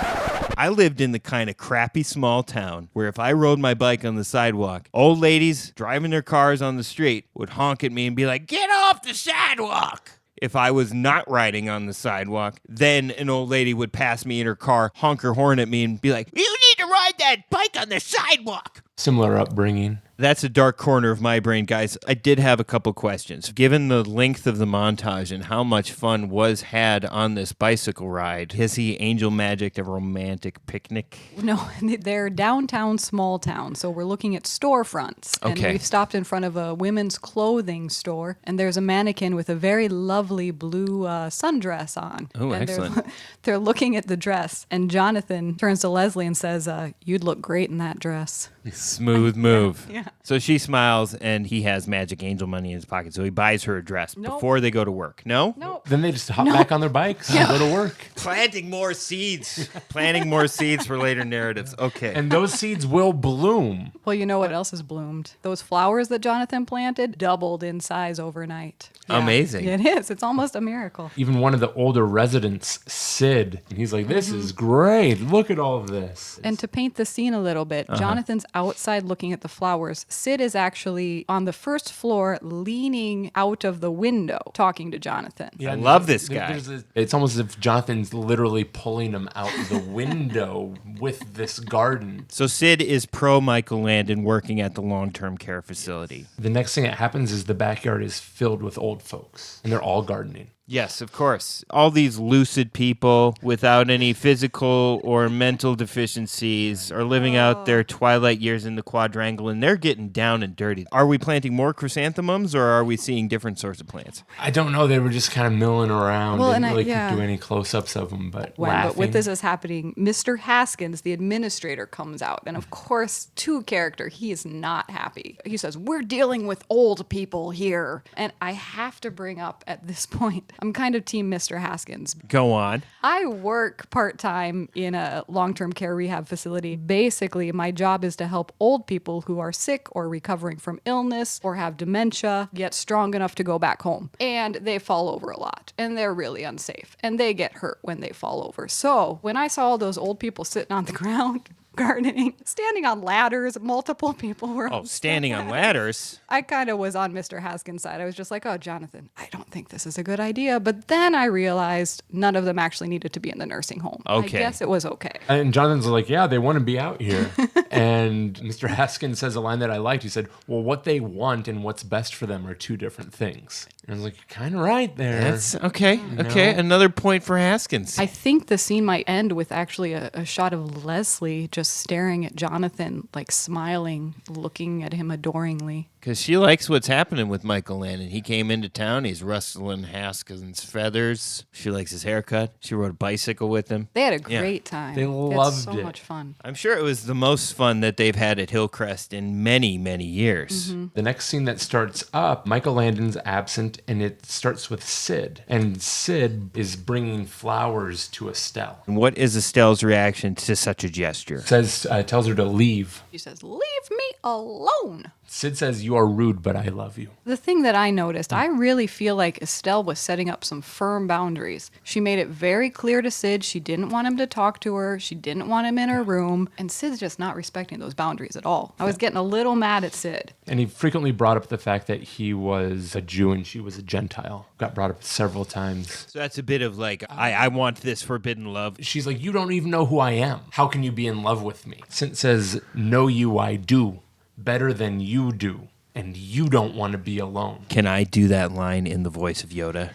I lived in the kind of crappy small town where if I rode my bike on the sidewalk, old ladies driving their cars on the street would honk at me and be like, "Get off the sidewalk!" If I was not riding on the sidewalk, then an old lady would pass me in her car, honk her horn at me, and be like, "You need to ride that bike on the sidewalk!"
Similar upbringing.
That's a dark corner of my brain, guys. I did have a couple questions. Given the length of the montage and how much fun was had on this bicycle ride, has he angel magicked a romantic picnic?
No, they're downtown small town, so we're looking at storefronts. And
Okay.
we've stopped in front of a women's clothing store, and there's a mannequin with a very lovely blue sundress on.
Oh,
And
excellent.
They're looking at the dress, and Jonathan turns to Leslie and says, "You'd look great in that dress."
Smooth move.
Yeah.
So she smiles, and he has magic angel money in his pocket, so he buys her a dress
Nope.
before they go to work. No?
Nope.
Then they just hop back on their bikes and go to work.
Planting more seeds. Planting more seeds for later narratives. Okay.
And those seeds will bloom.
Well, you know what else has bloomed? Those flowers that Jonathan planted doubled in size overnight. Yeah.
Amazing.
It is. It's almost a miracle.
Even one of the older residents, Sid, and he's like, "This is great. Look at all of this."
And to paint the scene a little bit, Jonathan's outside looking at the flowers. Sid is actually on the first floor leaning out of the window talking to Jonathan.
I love this guy.
It's almost as if Jonathan's literally pulling him out the window with this garden.
So Sid is pro Michael Landon working at the long-term care facility.
The next thing that happens is the backyard is filled with old folks, and they're all gardening.
Yes, of course. All these lucid people without any physical or mental deficiencies are living out their twilight years in the quadrangle, and they're getting down and dirty. Are we planting more chrysanthemums, or are we seeing different sorts of plants?
I don't know. They were just kind of milling around.
Well,
Didn't
and
really
yeah.
do any close-ups of them, but
But
laughing.
with this is happening, Mr. Haskins, the administrator, comes out. And of course, to character, he is not happy. He says, "We're dealing with old people here." And I have to bring up at this point, I'm kind of team Mr. Haskins.
Go on.
I work part-time in a long-term care rehab facility. Basically, my job is to help old people who are sick or recovering from illness or have dementia get strong enough to go back home. And they fall over a lot, and they're really unsafe, and they get hurt when they fall over. So when I saw all those old people sitting on the ground, gardening, standing on ladders. Multiple people were
Oh, standing on ladders.
I kind of was on Mr. Haskins' side. I was just like, oh, Jonathan, I don't think this is a good idea. But then I realized none of them actually needed to be in the nursing home.
Okay.
I guess it was okay.
And Jonathan's like, yeah, they want to be out here. And Mr. Haskins says a line that I liked. He said, well, what they want and what's best for them are two different things. And I was like, you're kind of right there.
That's okay. Okay, another point for Haskins.
I think the scene might end with actually a shot of Leslie just staring at Jonathan, like smiling, looking at him adoringly.
Because she likes what's happening with Michael Landon. He came into town. He's rustling Haskins' feathers. She likes his haircut. She rode a bicycle with him.
They had a great time.
They
had
loved
so
it.
much fun.
I'm sure it was the most fun that they've had at Hillcrest in many, many years.
The next scene that starts up, Michael Landon's absent, and it starts with Sid. And Sid is bringing flowers to Estelle.
And what is Estelle's reaction to such a gesture?
Tells her to leave.
She says, leave me alone.
Sid says, you are rude, but I love you.
The thing that I noticed, I really feel like Estelle was setting up some firm boundaries. She made it very clear to Sid she didn't want him to talk to her. She didn't want him in her room. And Sid's just not respecting those boundaries at all. I was getting a little mad at Sid.
And he frequently brought up the fact that he was a Jew and she was a Gentile. Got brought up several times.
So that's a bit of like, I want this forbidden love.
She's like, you don't even know who I am. How can you be in love with me? Sid says, know you I do. Better than you do, and you don't want to be alone.
Can I do that line in the voice of Yoda?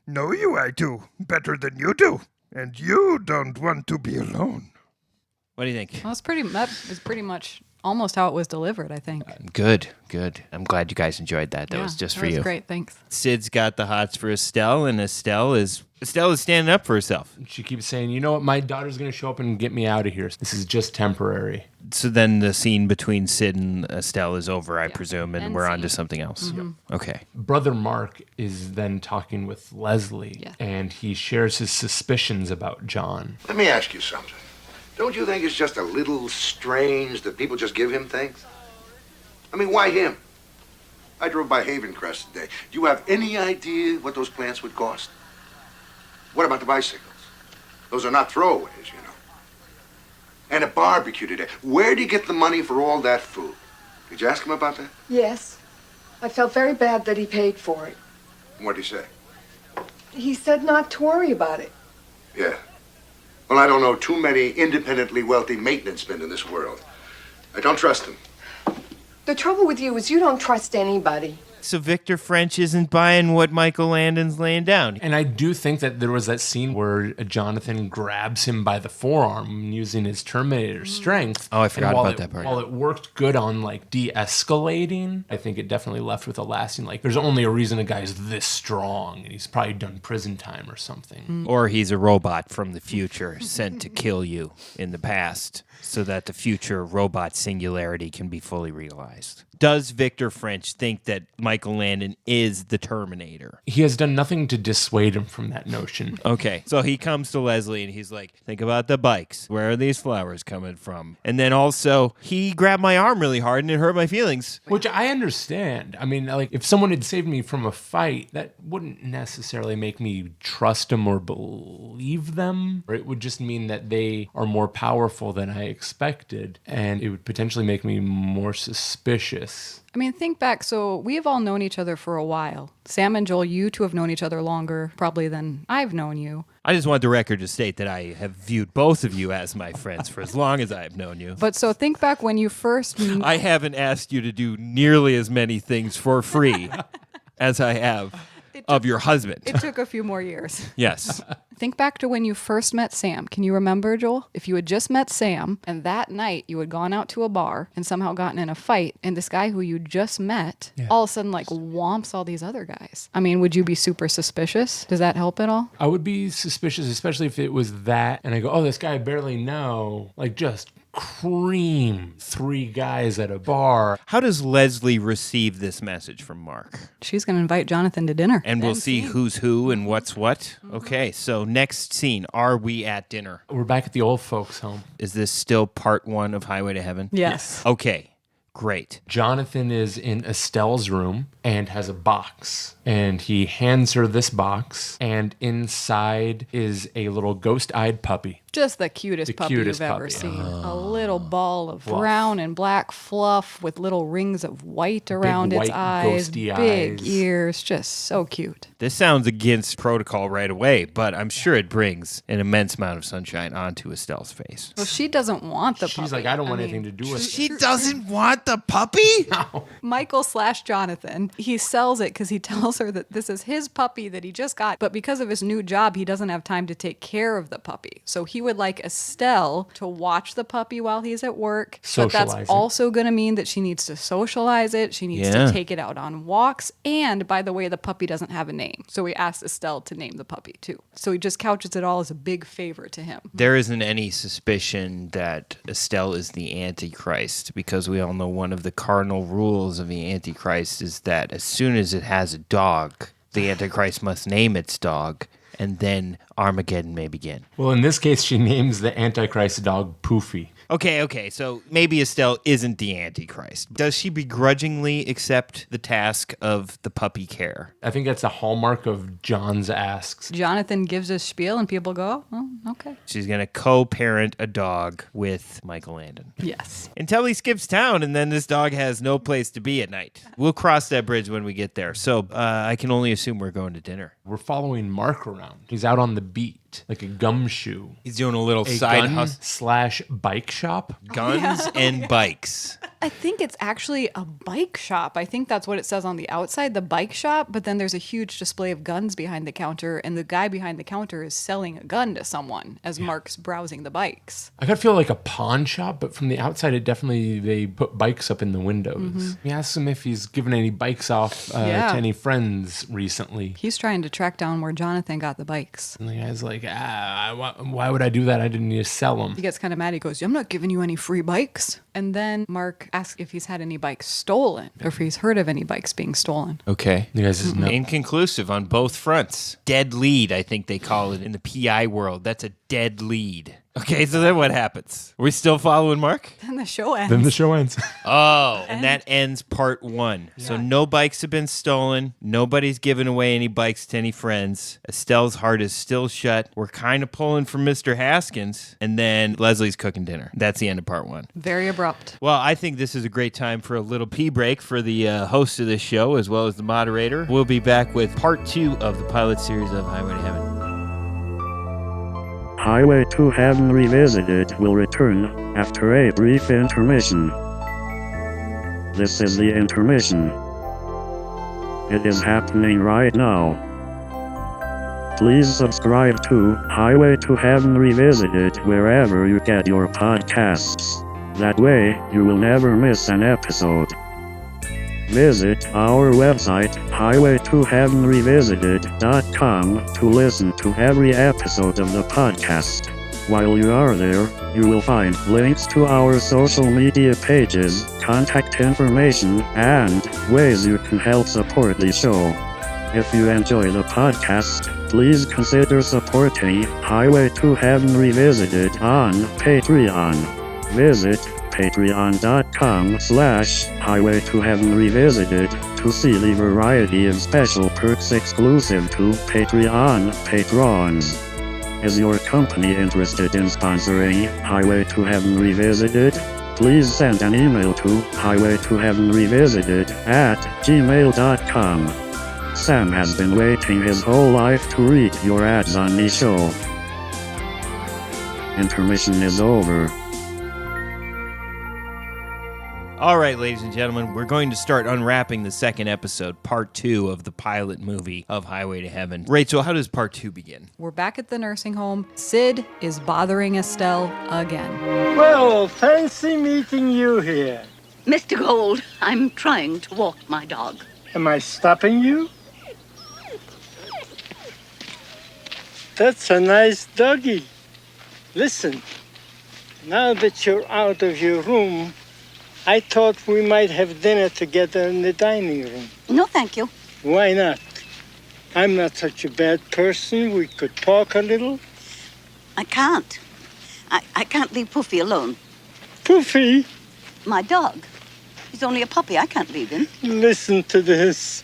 No, you I do. Better than you do. And you don't want to be alone.
What do you think?
That was pretty much almost how it was delivered, I think.
Good. I'm glad you guys enjoyed that. That was just for you.
That was great, thanks.
Sid's got the hots for Estelle, and Estelle is standing up for herself.
She keeps saying, you know what, my daughter's going to show up and get me out of here. This is just temporary.
So then the scene between Sid and Estelle is over, I presume, and
End
we're on to
scene.
something else. Okay.
Brother Mark is then talking with Leslie,
Yes.
and he shares his suspicions about John.
Let me ask you something. Don't you think it's just a little strange that people just give him things? I mean, why him? I drove by Havencrest today. Do you have any idea what those plants would cost? What about the bicycles? Those are not throwaways, you know. And a barbecue today. Where do you get the money for all that food? Did you ask him about that?
Yes. I felt very bad that he paid for it.
What'd he say?
He said not to worry about it.
Yeah. Well, I don't know too many independently wealthy maintenance men in this world. I don't trust them.
The trouble with you is you don't trust anybody.
So Victor French isn't buying what Michael Landon's laying down.
And I do think that there was that scene where Jonathan grabs him by the forearm using his Terminator strength.
Oh, I forgot
And while
about that part.
While it worked good on like de-escalating, I think it definitely left with a lasting, like, there's only a reason a guy's this strong, and he's probably done prison time or something.
Or he's a robot from the future sent to kill you in the past so that the future robot singularity can be fully realized. Does Victor French think that Michael Landon is the Terminator?
He has done nothing to dissuade him from that notion.
Okay, so he comes to Leslie and he's like, think about the bikes. Where are these flowers coming from? And then also, he grabbed my arm really hard and it hurt my feelings.
Which I understand. I mean, like, if someone had saved me from a fight, that wouldn't necessarily make me trust them or believe them. Or it would just mean that they are more powerful than I expected. And it would potentially make me more suspicious.
I mean, think back. So we've all known each other for a while. Sam and Joel, you two have known each other longer probably than I've known you.
I just want the record to state that I have viewed both of you as my friends for as long as I've known you.
But so think back when you first...
I haven't asked you to do nearly as many things for free as I have of your husband.
It took a few more years.
Yes.
Think back to when you first met Sam. Can you remember, Joel? If you had just met Sam and that night you had gone out to a bar and somehow gotten in a fight and this guy who you just met all of a sudden like whomps all these other guys. I mean, would you be super suspicious? Does that help at all?
I would be suspicious, especially if it was that. And I go, oh, this guy I barely know. Like, just cream 3 guys at a bar.
How does Leslie receive this message from Mark?
She's going to invite Jonathan to dinner.
And we'll see who's who and what's what. Okay, so next scene. Are we at dinner?
We're back at the old folks' home.
Is this still part 1 of Highway to Heaven?
Yes.
Okay, great.
Jonathan is in Estelle's room and has a box. And he hands her this box. And inside is a little ghost-eyed puppy.
Just the cutest puppy
cutest
you've ever
puppy.
seen. A little ball of
Fluff.
brown and black fluff with little rings of white around its
white,
eyes,
ghosty
big
eyes.
ears, just so cute.
This sounds against protocol right away, but I'm sure it brings an immense amount of sunshine onto Estelle's face.
Well, she doesn't want the puppy.
She's like, I don't want anything to do with it.
She doesn't want the puppy?
Michael/Jonathan, he sells it because he tells her that this is his puppy that he just got, but because of his new job, he doesn't have time to take care of the puppy. So he would like Estelle to watch the puppy while he's at work. But
Socialize
that's
it.
also going to mean that she needs to socialize it. She needs
Yeah.
to take it out on walks. And by the way, the puppy doesn't have a name. So he asked Estelle to name the puppy too. So he just couches it all as a big favor to him.
There isn't any suspicion that Estelle is the Antichrist, because we all know one of the cardinal rules of the Antichrist is that as soon as it has a dog, the Antichrist must name its dog, and then Armageddon may begin.
Well, in this case, she names the Antichrist dog Poofy.
Okay, so maybe Estelle isn't the Antichrist. Does she begrudgingly accept the task of the puppy care?
I think that's a hallmark of John's asks.
Jonathan gives his spiel and people go, oh, okay.
She's going to co-parent a dog with Michael Landon.
Yes.
Until he skips town, and then this dog has no place to be at night. We'll cross that bridge when we get there. So I can only assume we're going to dinner.
We're following Mark around. He's out on the beat, like a gumshoe.
He's doing a little
A
side hustle.
gun/bike shop.
Guns and bikes.
I think it's actually a bike shop. I think that's what it says on the outside, the bike shop. But then there's a huge display of guns behind the counter, and the guy behind the counter is selling a gun to someone as Mark's browsing the bikes.
I could feel like a pawn shop, but from the outside, they put bikes up in the windows.
Mm-hmm.
He asks him if he's given any bikes off to any friends recently.
He's trying to track down where Jonathan got the bikes.
And the guy's like, why would I do that? I didn't need to sell them.
He gets kind of mad. He goes, I'm not giving you any free bikes. And then Mark asks if he's had any bikes stolen or if he's heard of any bikes being stolen.
Okay.
The guy says no.
Inconclusive on both fronts. Dead lead, I think they call it in the PI world. That's a dead lead. Okay, so then what happens? Are we still following Mark?
Then the show ends.
Then the show ends.
Oh, and that ends part one. So no bikes have been stolen. Nobody's given away any bikes to any friends. Estelle's heart is still shut. We're kind of pulling for Mr. Haskins. And then Leslie's cooking dinner. That's the end of part one.
Very abrupt.
Well, I think this is a great time for a little pee break for the host of this show as well as the moderator. We'll be back with part 2 of the pilot series of Highway to Heaven.
Highway to Heaven Revisited will return after a brief intermission. This is the intermission. It is happening right now. Please subscribe to Highway to Heaven Revisited wherever you get your podcasts. That way, you will never miss an episode. Visit our website, highwaytoheavenrevisited.com, to listen to every episode of the podcast. While you are there, you will find links to our social media pages, contact information, and ways you can help support the show. If you enjoy the podcast, please consider supporting Highway to Heaven Revisited on Patreon. Visit patreon.com/Highway to Heaven Revisited to see the variety of special perks exclusive to Patreon patrons. Is your company interested in sponsoring Highway to Heaven Revisited? Please send an email to highwaytoheavenrevisited@gmail.com. Sam has been waiting his whole life to read your ads on the show. Intermission is over.
All right, ladies and gentlemen, we're going to start unwrapping the second episode, part 2 of the pilot movie of Highway to Heaven. Rachel, how does part 2 begin?
We're back at the nursing home. Sid is bothering Estelle again.
Well, fancy meeting you here.
Mr. Gold, I'm trying to walk my dog.
Am I stopping you? That's a nice doggy. Listen, now that you're out of your room, I thought we might have dinner together in the dining room.
No, thank you.
Why not? I'm not such a bad person. We could talk a little.
I can't. I can't leave Poofy alone.
Poofy?
My dog. He's only a puppy. I can't leave him.
Listen to this.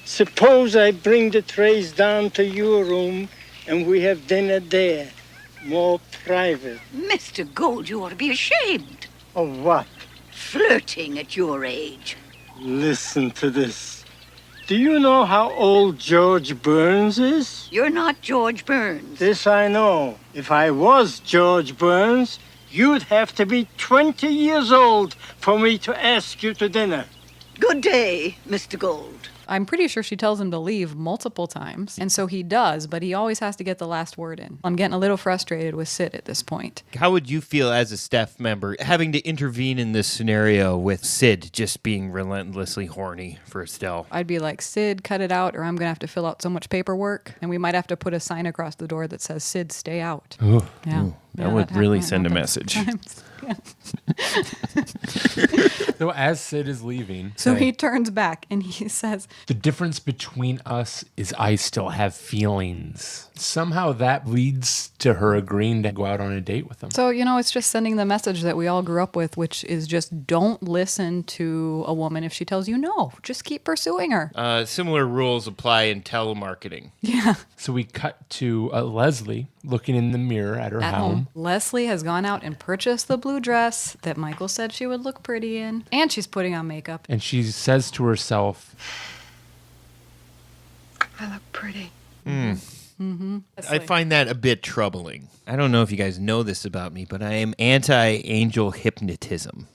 Suppose I bring the trays down to your room and we have dinner there. more private.
Mr. Gold, you ought to be ashamed.
Of what?
Flirting at your age.
Listen to this. Do you know how old George Burns is?
You're not George Burns.
This I know. If I was George Burns, you'd have to be 20 years old for me to ask you to dinner.
Good day, Mr. Gold.
I'm pretty sure she tells him to leave multiple times, and so he does, but he always has to get the last word in. I'm getting a little frustrated with Sid at this point.
How would you feel as a staff member having to intervene in this scenario with Sid just being relentlessly horny for Estelle?
I'd be like, Sid, cut it out, or I'm going to have to fill out so much paperwork, and we might have to put a sign across the door that says, Sid, stay out.
Ooh,
Yeah.
ooh, that
Yeah,
would
that
really
happens
send a message.
sometimes. Yeah.
So as Sid is leaving,
So he turns back and he says,
the difference between us is I still have feelings. Somehow that leads to her agreeing to go out on a date with him.
so, it's just sending the message that we all grew up with, which is just don't listen to a woman if she tells you no. Just keep pursuing her.
Similar rules apply in telemarketing.
Yeah.
So we cut to Leslie looking in the mirror at her
At
home.
home. Leslie has gone out and purchased the blue dress that Michael said she would look pretty in. And she's putting on makeup.
And she says to herself,
I look pretty.
I find that a bit troubling. I don't know if you guys know this about me, but I am anti-angel hypnotism.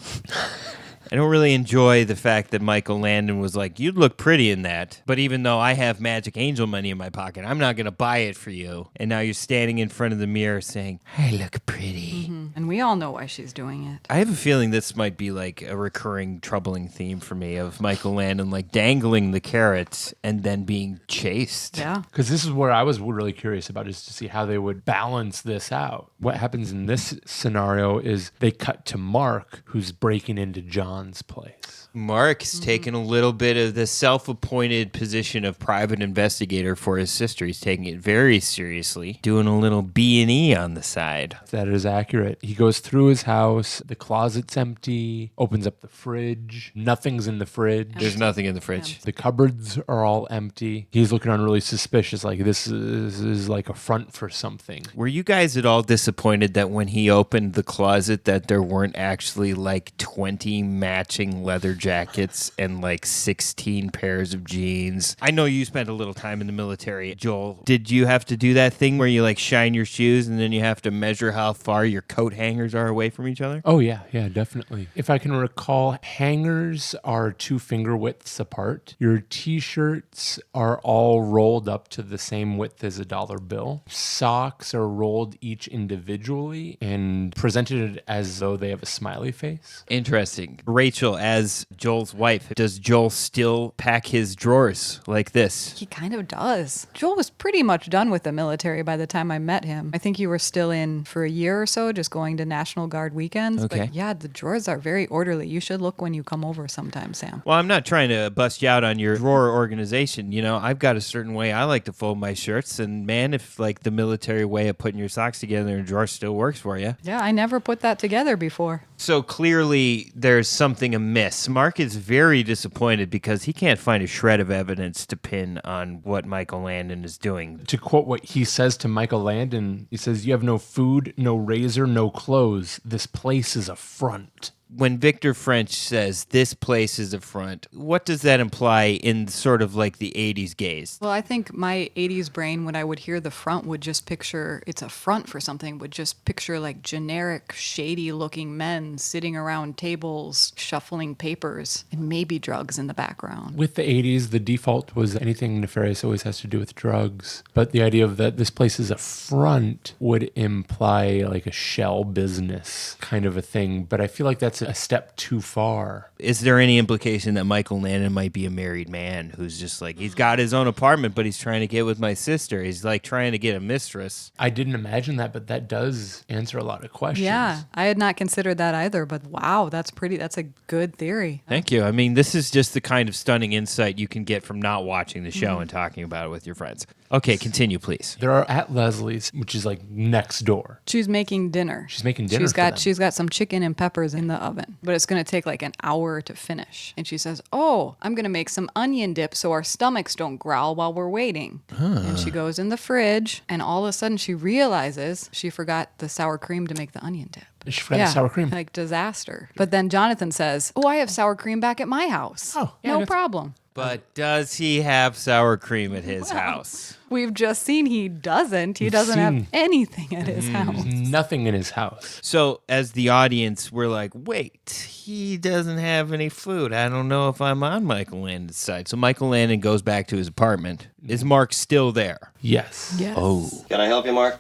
I don't really enjoy the fact that Michael Landon was like, you'd look pretty in that. But even though I have magic angel money in my pocket, I'm not going to buy it for you. And now you're standing in front of the mirror saying, I look pretty.
And we all know why she's doing it.
I have a feeling this might be like a recurring troubling theme for me of Michael Landon like dangling the carrots and then being chased.
Yeah.
because this is what I was really curious about, is to see how they would balance this out. What happens in this scenario is they cut to Mark, who's breaking into John's place.
Mark's taken a little bit of the self-appointed position of private investigator for his sister. He's taking it very seriously, doing a little B&E on the side.
That is accurate. He goes through his house. The closet's empty. Opens up the fridge. Nothing's in the fridge.
There's nothing in the fridge.
The cupboards are all empty. He's looking on really suspicious, like this is like a front for something.
Were you guys at all disappointed that when he opened the closet that there weren't actually like 20 matching leather jackets and like 16 pairs of jeans? I know you spent a little time in the military, Joel. Did you have to do that thing where you like shine your shoes and then you have to measure how far your coat hangers are away from each other?
Oh, yeah, definitely. If I can recall, hangers are 2 finger widths apart. Your t-shirts are all rolled up to the same width as a dollar bill. Socks are rolled each individually and presented as though they have a smiley face.
Interesting. Rachel, as Joel's wife, does Joel still pack his drawers like this?
He kind of does. Joel was pretty much done with the military by the time I met him. I think you were still in for a year or so, just going to National Guard weekends.
Okay.
But yeah, the drawers are very orderly. You should look when you come over sometime, Sam.
Well, I'm not trying to bust you out on your drawer organization. You know, I've got a certain way I like to fold my shirts. And man, if like the military way of putting your socks together in a drawer still works for you.
Yeah, I never put that together before.
So clearly there's something amiss. Mark is very disappointed because he can't find a shred of evidence to pin on what Michael Landon is doing.
To quote what he says to Michael Landon, he says, "You have no food, no razor, no clothes. This place is a front."
When Victor French says this place is a front, what does that imply in sort of like the 80s gaze?
Well, I think my 80s brain, when I would hear the front, would just picture it's a front for something, would just picture like generic, shady looking men sitting around tables, shuffling papers, and maybe drugs in the background.
With the 80s, the default was anything nefarious always has to do with drugs. But the idea of that this place is a front would imply like a shell business kind of a thing. But I feel like that's a step too far.
Is there any implication that Michael Landon might be a married man who's just like, he's got his own apartment, but he's trying to get with my sister. He's like trying to get a mistress.
I didn't imagine that, but that does answer a lot of questions.
Yeah, I had not considered that either, but wow, that's a good theory.
Thank you. I mean, this is just the kind of stunning insight you can get from not watching the show and talking about it with your friends. Okay, continue, please.
They're at Leslie's, which is like next door.
She's making dinner.
She's making dinner.
She's got some chicken and peppers in the oven, but it's going to take like an hour to finish. And she says, oh, I'm going to make some onion dip so our stomachs don't growl while we're waiting. And she goes in the fridge, and all of a sudden she realizes she forgot the sour cream to make the onion dip.
She forgot the sour cream.
Like disaster. But then Jonathan says, oh, I have sour cream back at my house.
Oh, yeah,
no problem.
But does he have sour cream at his house?
We've just seen he doesn't. He doesn't have anything at his house.
Nothing in his house.
So as the audience, we're like, wait, he doesn't have any food. I don't know if I'm on Michael Landon's side. So Michael Landon goes back to his apartment. Is Mark still there?
Yes.
Oh.
Can I help you, Mark?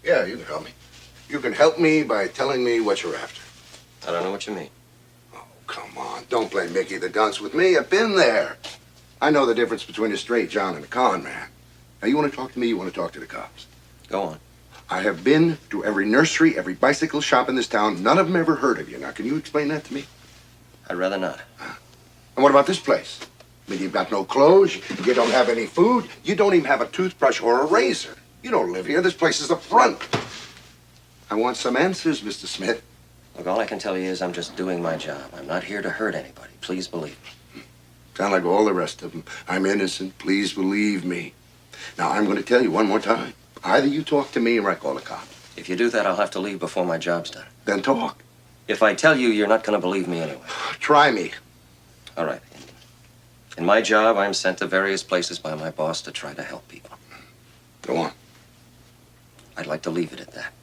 Yeah, you can help me. You can help me by telling me what you're after.
I don't know what you mean.
Oh, come on. Don't play Mickey the Dunce with me. I've been there. I know the difference between a straight John and a con man. Now, you want to talk to me, you want to talk to the cops.
Go on.
I have been to every nursery, every bicycle shop in this town. None of them ever heard of you. Now, can you explain that to me?
I'd rather not.
And what about this place? I mean, you've got no clothes, you don't have any food, you don't even have a toothbrush or a razor. You don't live here. This place is a front. I want some answers, Mr. Smith.
Look, all I can tell you is I'm just doing my job. I'm not here to hurt anybody. Please believe me.
Sound like all the rest of them. I'm innocent. Please believe me. Now, I'm going to tell you one more time. Either you talk to me or I call the cops.
If you do that, I'll have to leave before my job's done.
Then talk.
If I tell you, you're not going to believe me anyway.
Try me.
All right. In my job, I'm sent to various places by my boss to try to help people.
Go on.
I'd like to leave it at that.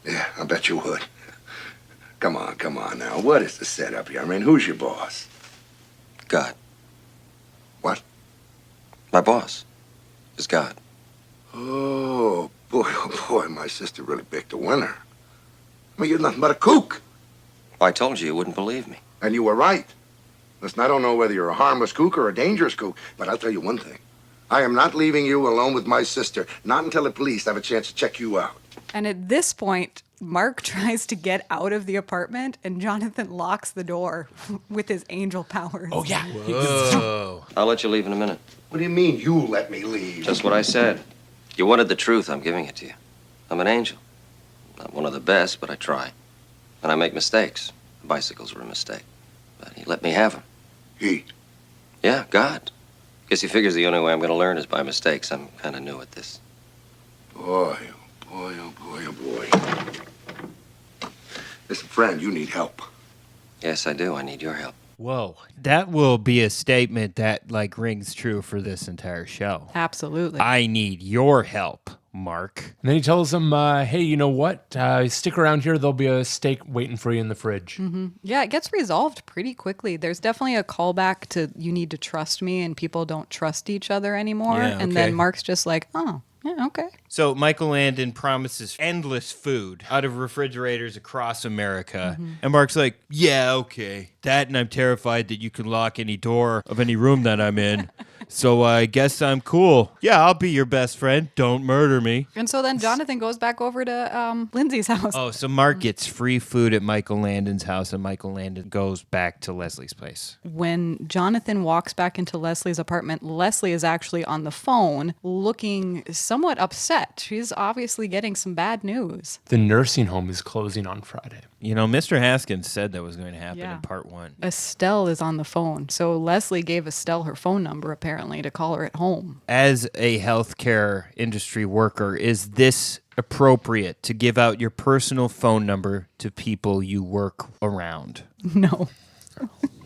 Yeah, I bet you would. Come on now. What is the setup here? I mean, who's your boss?
God.
What?
My boss is God.
Oh, boy, my sister really picked a winner. I mean, you're nothing but a kook.
Well, I told you wouldn't believe me.
And you were right. Listen, I don't know whether you're a harmless kook or a dangerous kook, but I'll tell you one thing. I am not leaving you alone with my sister, not until the police have a chance to check you out.
And at this point, Mark tries to get out of the apartment, and Jonathan locks the door with his angel powers.
Oh, yeah.
Whoa.
I'll let you leave in a minute.
What do you mean, you let me leave?
Just what I said. You wanted the truth, I'm giving it to you. I'm an angel. Not one of the best, but I try. And I make mistakes. The bicycles were a mistake. But he let me have them.
He?
Yeah, God. Guess he figures the only way I'm going to learn is by mistakes. I'm kind of new at this.
Boy, oh boy. Listen, friend, you need help.
Yes, I do. I need your help.
Whoa. That will be a statement that, like, rings true for this entire show.
Absolutely.
I need your help, Mark.
And then he tells them, hey, you know what? Stick around here. There'll be a steak waiting for you in the fridge.
Mm-hmm. Yeah, it gets resolved pretty quickly. There's definitely a callback to you need to trust me, and people don't trust each other anymore.
Yeah,
And then Mark's just like, oh, yeah, okay.
So Michael Landon promises endless food out of refrigerators across America.
Mm-hmm.
And Mark's like, yeah, okay. That, and I'm terrified that you can lock any door of any room that I'm in. So I guess I'm cool. Yeah, I'll be your best friend. Don't murder me.
And so then Jonathan goes back over to Lindsay's house.
Oh, so Mark gets free food at Michael Landon's house, and Michael Landon goes back to Leslie's place.
When Jonathan walks back into Leslie's apartment, Leslie is actually on the phone looking somewhat upset. She's obviously getting some bad news.
The nursing home is closing on Friday.
You know, Mr. Haskins said that was going to happen
Yeah.
in part 1.
Estelle is on the phone. So Leslie gave Estelle her phone number, apparently, to call her at home.
As a healthcare industry worker, is this appropriate to give out your personal phone number to people you work around?
No.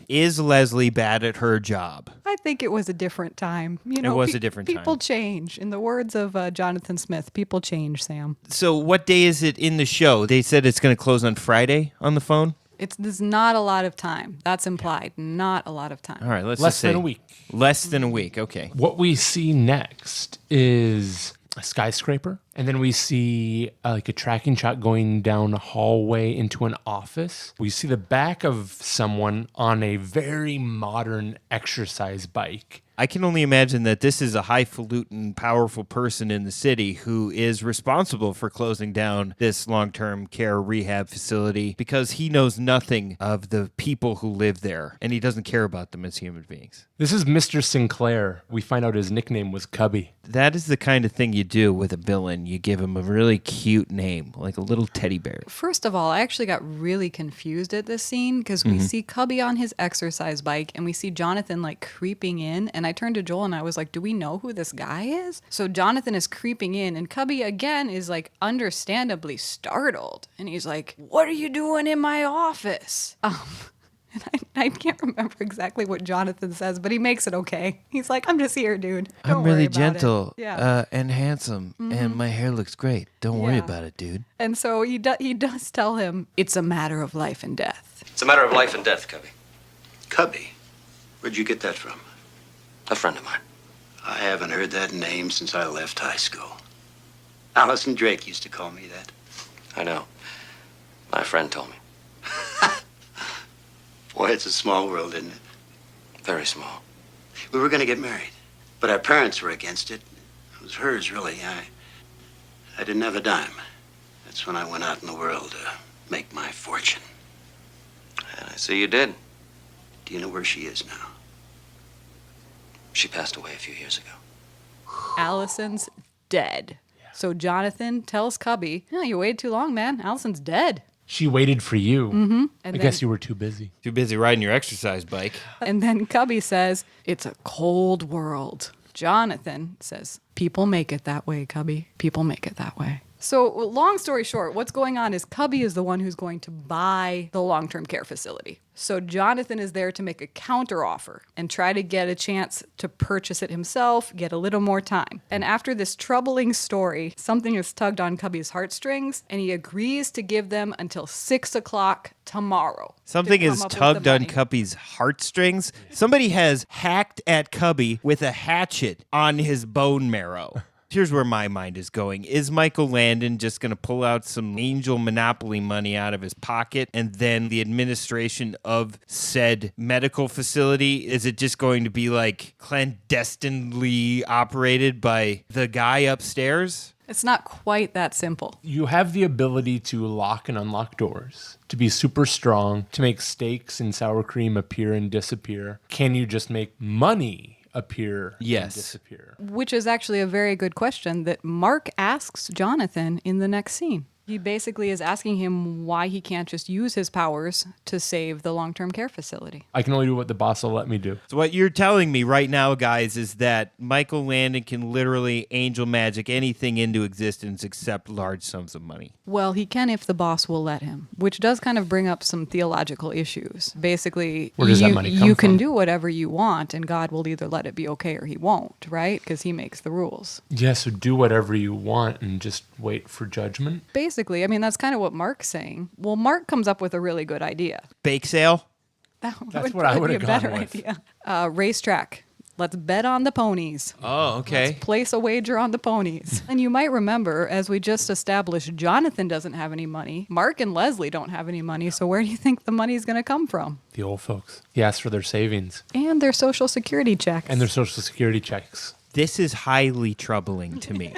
Is Leslie bad at her job?
I think it was a different time. You know,
It was a different time.
People change. In the words of Jonathan Smith, people change, Sam.
So what day is it in the show? They said it's going to close on Friday on the phone?
There's not a lot of time. That's implied. Not a lot of time.
All right, let's
Less
just say
than a week.
Less than a week, okay.
What we see next is a skyscraper, and then we see like a tracking shot going down a hallway into an office. We see the back of someone on a very modern exercise bike.
I can only imagine that this is a highfalutin, powerful person in the city who is responsible for closing down this long-term care rehab facility because he knows nothing of the people who live there, and he doesn't care about them as human beings.
This is Mr. Sinclair. We find out his nickname was Cubby.
That is the kind of thing you do with a villain. You give him a really cute name, like a little teddy bear.
First of all, I actually got really confused at this scene because we see Cubby on his exercise bike and we see Jonathan like creeping in. And I turned to Joel and I was like, do we know who this guy is? So Jonathan is creeping in and Cubby again is like understandably startled. And he's like, what are you doing in my office? And I can't remember exactly what Jonathan says, but he makes it okay. He's like, I'm just here, dude. Don't
I'm
worry
really
about
gentle
it. Yeah.
and handsome, and my hair looks great. Don't worry
Yeah.
about it, dude.
And so he does tell him it's a matter of life and death.
It's a matter of life and death, Cubby.
Cubby? Where'd you get that from?
A friend of mine.
I haven't heard that name since I left high school. Allison Drake used to call me that.
I know. My friend told me.
Boy, it's a small world, isn't it?
Very small.
We were going to get married, but our parents were against it. It was hers, really. I didn't have a dime. That's when I went out in the world to make my fortune.
And I see you did.
Do you know where she is now?
She passed away a few years ago.
Allison's dead. So Jonathan tells Cubby, no, you waited too long, man. Allison's dead.
She waited for you.
Mm-hmm.
I guess you were too busy.
Too busy riding your exercise bike.
And then Cubby says, it's a cold world. Jonathan says, people make it that way, Cubby. People make it that way. So long story short, what's going on is Cubby is the one who's going to buy the long-term care facility. So Jonathan is there to make a counteroffer and try to get a chance to purchase it himself, get a little more time. And after this troubling story, something is tugged on Cubby's heartstrings, and he agrees to give them until 6 o'clock tomorrow.
Something is
come up with
tugged
the
on
money.
Cubby's heartstrings. Somebody has hacked at Cubby with a hatchet on his bone marrow. Here's where my mind is going. Is Michael Landon just going to pull out some angel monopoly money out of his pocket and then the administration of said medical facility, is it just going to be like clandestinely operated by the guy upstairs?
It's not quite that simple.
You have the ability to lock and unlock doors, to be super strong, to make steaks and sour cream appear and disappear. Can you just make money appear and disappear?
Which is actually a very good question that Mark asks Jonathan in the next scene. He basically is asking him why he can't just use his powers to save the long-term care facility.
I can only do what the boss will let me do.
So what you're telling me right now, guys, is that Michael Landon can literally angel magic anything into existence except large sums of money.
Well, he can if the boss will let him, which does kind of bring up some theological issues. Basically,
Where does that money come
you can
from?
do whatever you want, and God will either let it be okay or he won't, right? Because he makes the rules.
Yeah, so do whatever you want and just wait for judgment.
Basically, I mean, that's kind of what Mark's saying. Well, Mark comes up with a really good idea.
Bake sale?
That's
would
what I
probably
would've
be a better
gone with.
idea. Racetrack. Let's bet on the ponies.
Oh, okay.
Let's place a wager on the ponies. And you might remember, as we just established, Jonathan doesn't have any money. Mark and Leslie don't have any money. So where do you think the money's going to come from?
The old folks. He asked for their savings
And their Social Security checks.
and their Social Security checks.
This is highly troubling to me.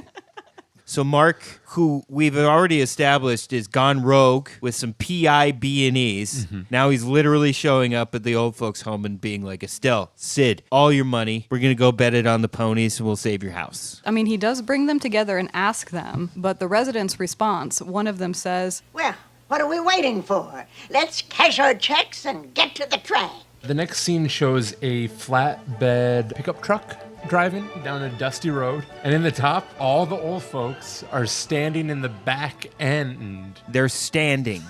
So Mark, who we've already established is gone rogue with some PI B&Es. Now he's literally showing up at the old folks' home and being like, Estelle, Sid, all your money. We're going to go bet it on the ponies and we'll save your house.
I mean, he does bring them together and ask them, but the residents' response, one of them says,
Well, what are we waiting for? Let's cash our checks and get to the track.
The next scene shows a flatbed pickup truck driving down a dusty road. And in the top, all the old folks are standing in the back end.
They're standing.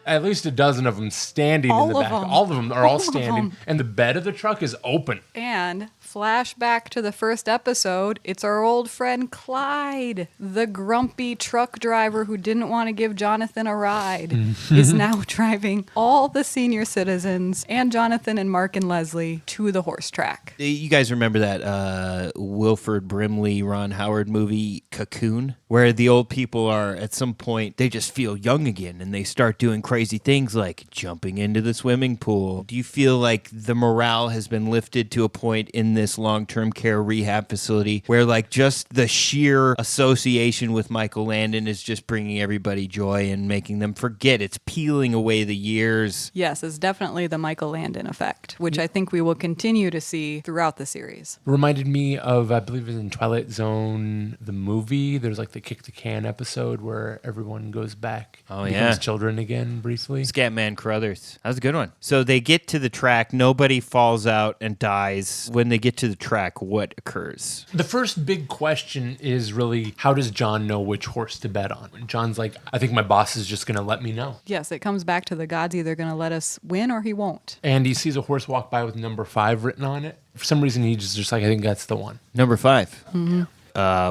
At least a dozen of them standing in the
All of
back.
them.
All of them are
All
all
of
standing.
them.
And the bed of the truck is open.
and flashback to the first episode, it's our old friend Clyde, the grumpy truck driver who didn't want to give Jonathan a ride, is now driving all the senior citizens and Jonathan and Mark and Leslie to the horse track.
You guys remember that Wilford Brimley, Ron Howard movie, Cocoon? Where the old people are, at some point, they just feel young again and they start doing crazy crazy things like jumping into the swimming pool. Do you feel like the morale has been lifted to a point in this long-term care rehab facility where like just the sheer association with Michael Landon is just bringing everybody joy and making them forget? It's peeling away the years.
Yes, it's definitely the Michael Landon effect, which I think we will continue to see throughout the series.
Reminded me of, I believe it was in Twilight Zone, the movie. There's like the kick the can episode where everyone goes back, becomes children again briefly.
Scatman Crothers. That was a good one. So they get to the track. Nobody falls out and dies. When they get to the track, what occurs?
The first big question is really, how does John know which horse to bet on? And John's like, I think my boss is just going to let me know.
Yes, it comes back to the god's either going to let us win or he won't.
And he sees a horse walk by with number 5 written on it. For some reason, he's just like, I think that's the one.
Number 5.
Mm-hmm.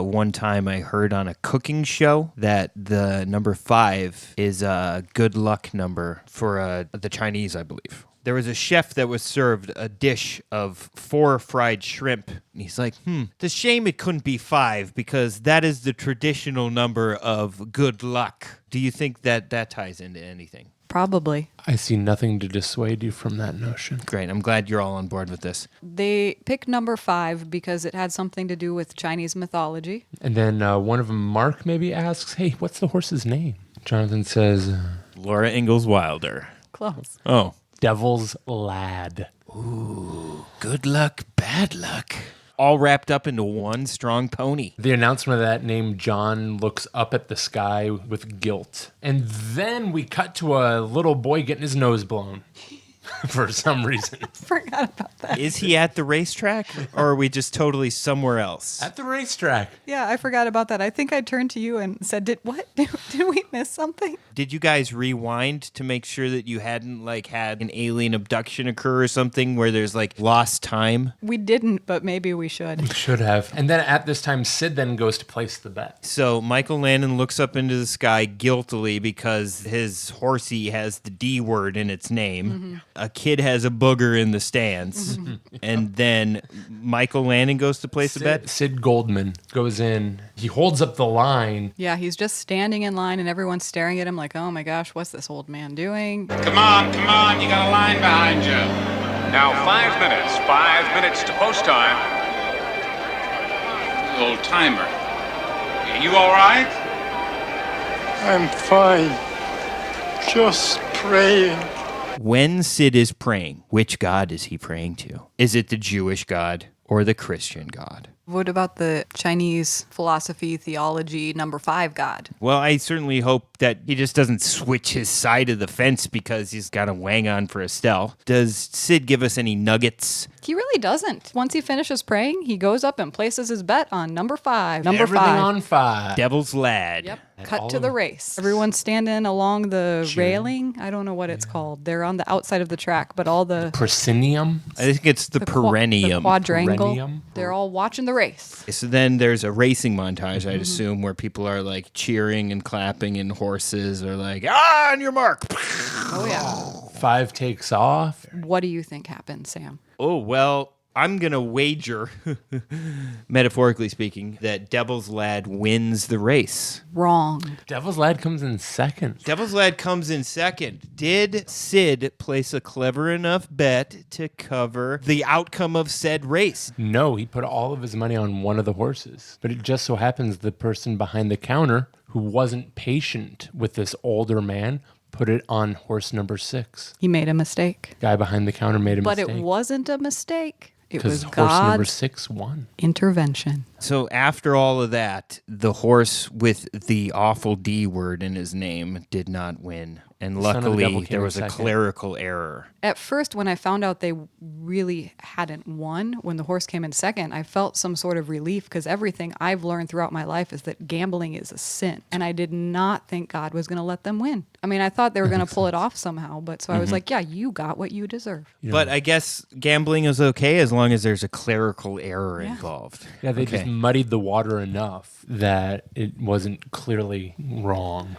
One time I heard on a cooking show that the number 5 is a good luck number for the Chinese, I believe. There was a chef that was served a dish of 4 fried shrimp. And he's like, it's a shame it couldn't be 5 because that is the traditional number of good luck. Do you think that ties into anything?
Probably.
I see nothing to dissuade you from that notion.
Great. I'm glad you're all on board with this.
They picked number 5 because it had something to do with Chinese mythology.
And then one of them, Mark, maybe asks, hey, what's the horse's name? Jonathan says,
Laura Ingalls Wilder.
Close.
Oh.
Devil's Lad.
Ooh, good luck, bad luck. All wrapped up into one strong pony.
The announcement of that name, John looks up at the sky with guilt. And then we cut to a little boy getting his nose blown. For some reason.
Forgot about that.
Is he at the racetrack or are we just totally somewhere else?
At the racetrack.
Yeah, I forgot about that. I think I turned to you and said, Did we miss something?
Did you guys rewind to make sure that you hadn't like had an alien abduction occur or something where there's like lost time?
We didn't, but maybe we should.
We should have. And then at this time, Sid then goes to place the bet.
So Michael Landon looks up into the sky guiltily because his horsey has the D word in its name. Mm-hmm. A kid has a booger in the stands. And then Michael Landon goes to place the bet.
Sid Goldman goes in. He holds up the line.
Yeah, he's just standing in line and everyone's staring at him like, oh my gosh, what's this old man doing?
Come on, you got a line behind you. Now 5 minutes. 5 minutes to post time. Old timer. You all right?
I'm fine. Just praying.
When Sid is praying, which God is he praying to? Is it the Jewish God or the Christian God?
What about the Chinese philosophy, theology, number 5 God?
Well, I certainly hope that he just doesn't switch his side of the fence because he's got a wang on for Estelle. Does Sid give us any nuggets?
He really doesn't. Once he finishes praying, he goes up and places his bet on number 5.
Everything on 5.
Devil's Lad.
Yep. Cut to the race. Everyone's standing along the railing. I don't know what it's called. They're on the outside of the track, but all the
proscenium.
I think it's the perennium.
The quadrangle. They're all watching the race.
So then there's a racing montage, I'd assume, where people are like cheering and clapping, and horses are like, on your mark.
Oh yeah.
5 takes off.
What do you think happened, Sam?
Oh, well, I'm going to wager, metaphorically speaking, that Devil's Lad wins the race.
Wrong.
Devil's Lad comes in second.
Devil's Lad comes in second. Did Sid place a clever enough bet to cover the outcome of said race?
No, he put all of his money on one of the horses. But it just so happens the person behind the counter who wasn't patient with this older man put it on horse number 6.
He made a mistake.
Guy behind the counter made a mistake.
But it wasn't a mistake. It was
horse
God's
number 6 won.
intervention.
So after all of that, the horse with the awful D word in his name did not win. And luckily, there was a clerical error.
At first, when I found out they really hadn't won, when the horse came in second, I felt some sort of relief because everything I've learned throughout my life is that gambling is a sin. And I did not think God was going to let them win. I mean, I thought they were going to pull it off somehow. But so I was like, yeah, you got what you deserve.
But I guess gambling is okay as long as there's a clerical error involved.
Yeah, they just muddied the water enough that it wasn't clearly wrong.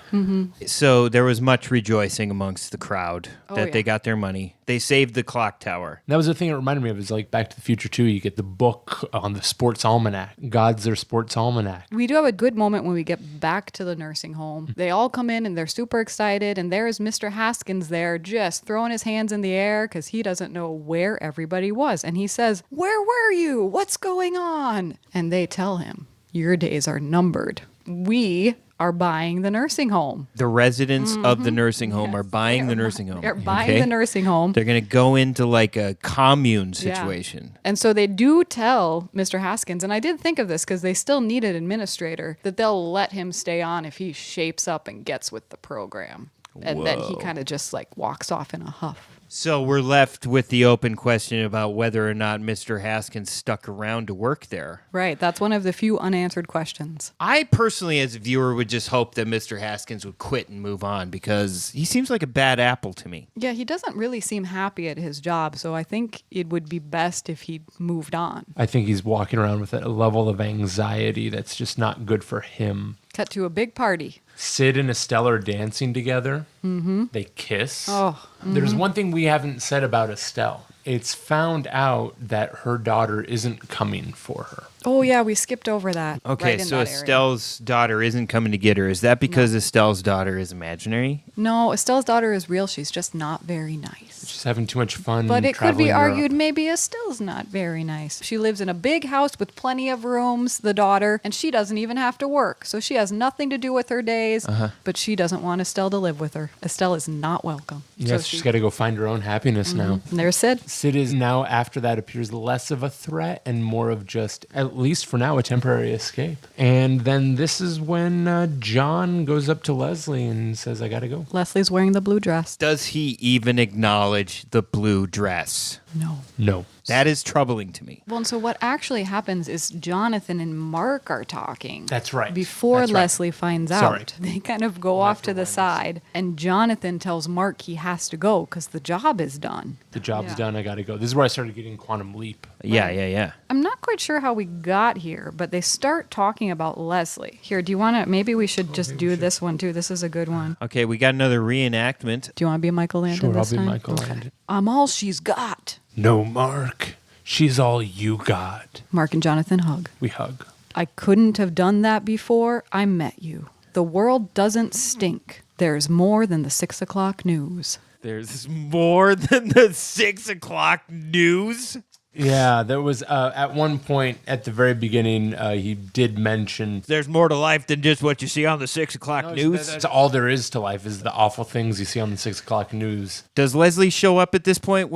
So there was much rejoicing rejoicing amongst the crowd that
yeah.
they got their money. They saved the clock tower.
That was the thing it reminded me of, is like Back to the Future 2, you get the book on the sports almanac. God's their sports almanac.
We do have a good moment when we get back to the nursing home. They all come in and they're super excited, and there's Mr. Haskins there just throwing his hands in the air because he doesn't know where everybody was. And he says, "Where were you? What's going on?" And they tell him, "Your days are numbered. We are buying the nursing home."
The residents of the nursing home are buying the nursing home.
They're buying the nursing home.
They're going to go into like a commune situation.
Yeah. And so they do tell Mr. Haskins, and I did think of this because they still need an administrator, that they'll let him stay on if he shapes up and gets with the program. And then he kind of just like walks off in a huff.
So we're left with the open question about whether or not Mr. Haskins stuck around to work there.
Right. That's one of the few unanswered questions.
I personally, as a viewer, would just hope that Mr. Haskins would quit and move on because he seems like a bad apple to me.
Yeah, he doesn't really seem happy at his job, so I think it would be best if he moved on.
I think he's walking around with a level of anxiety that's just not good for him.
Cut to a big party.
Sid and Estelle are dancing together.
Mm-hmm.
They kiss.
Oh.
There's one thing we haven't said about Estelle. It's found out that her daughter isn't coming for her.
Oh, yeah, we skipped over that.
Okay,
right in
so
that area.
Estelle's daughter isn't coming to get her. Is that because Estelle's daughter is imaginary?
No, Estelle's daughter is real. She's just not very nice.
She's having too much fun.
But it could be
traveling Europe.
argued maybe Estelle's not very nice. She lives in a big house with plenty of rooms, the daughter, and she doesn't even have to work. So she has nothing to do with her days, but she doesn't want Estelle to live with her. Estelle is not welcome.
Yes,
So
she's got to go find her own happiness now.
And there's Sid.
Sid is now, after that, appears less of a threat and more of just, at least for now, a temporary escape. And then this is when John goes up to Leslie and says, "I got to go."
Leslie's wearing the blue dress.
Does he even acknowledge the blue dress?
No.
No.
That is troubling to me.
Well, and so what actually happens is Jonathan and Mark are talking.
That's right.
Before
That's right.
Leslie finds
Sorry.
out. They kind of go off to the side, and Jonathan tells Mark he has to go because the job is done.
The job's done. I got to go. This is where I started getting Quantum Leap.
Yeah.
I'm not quite sure how we got here, but they start talking about Leslie. Here, do you want to, maybe we should just do this one too. This is a good one.
Okay, we got another reenactment.
Do you want to be Michael Landon
Sure, I'll
this
be
time?
Michael Landon.
I'm all she's got.
No, Mark. She's all you got.
Mark and Jonathan hug.
We hug.
I couldn't have done that before I met you. The world doesn't stink. There's more than the 6 o'clock news.
There's more than the 6 o'clock news?
Yeah, there was at one point at the very beginning, he did mention
There's more to life than just what you see on the 6 o'clock news.
That's all there is to life is the awful things you see on the 6 o'clock news.
Does Leslie show up at this point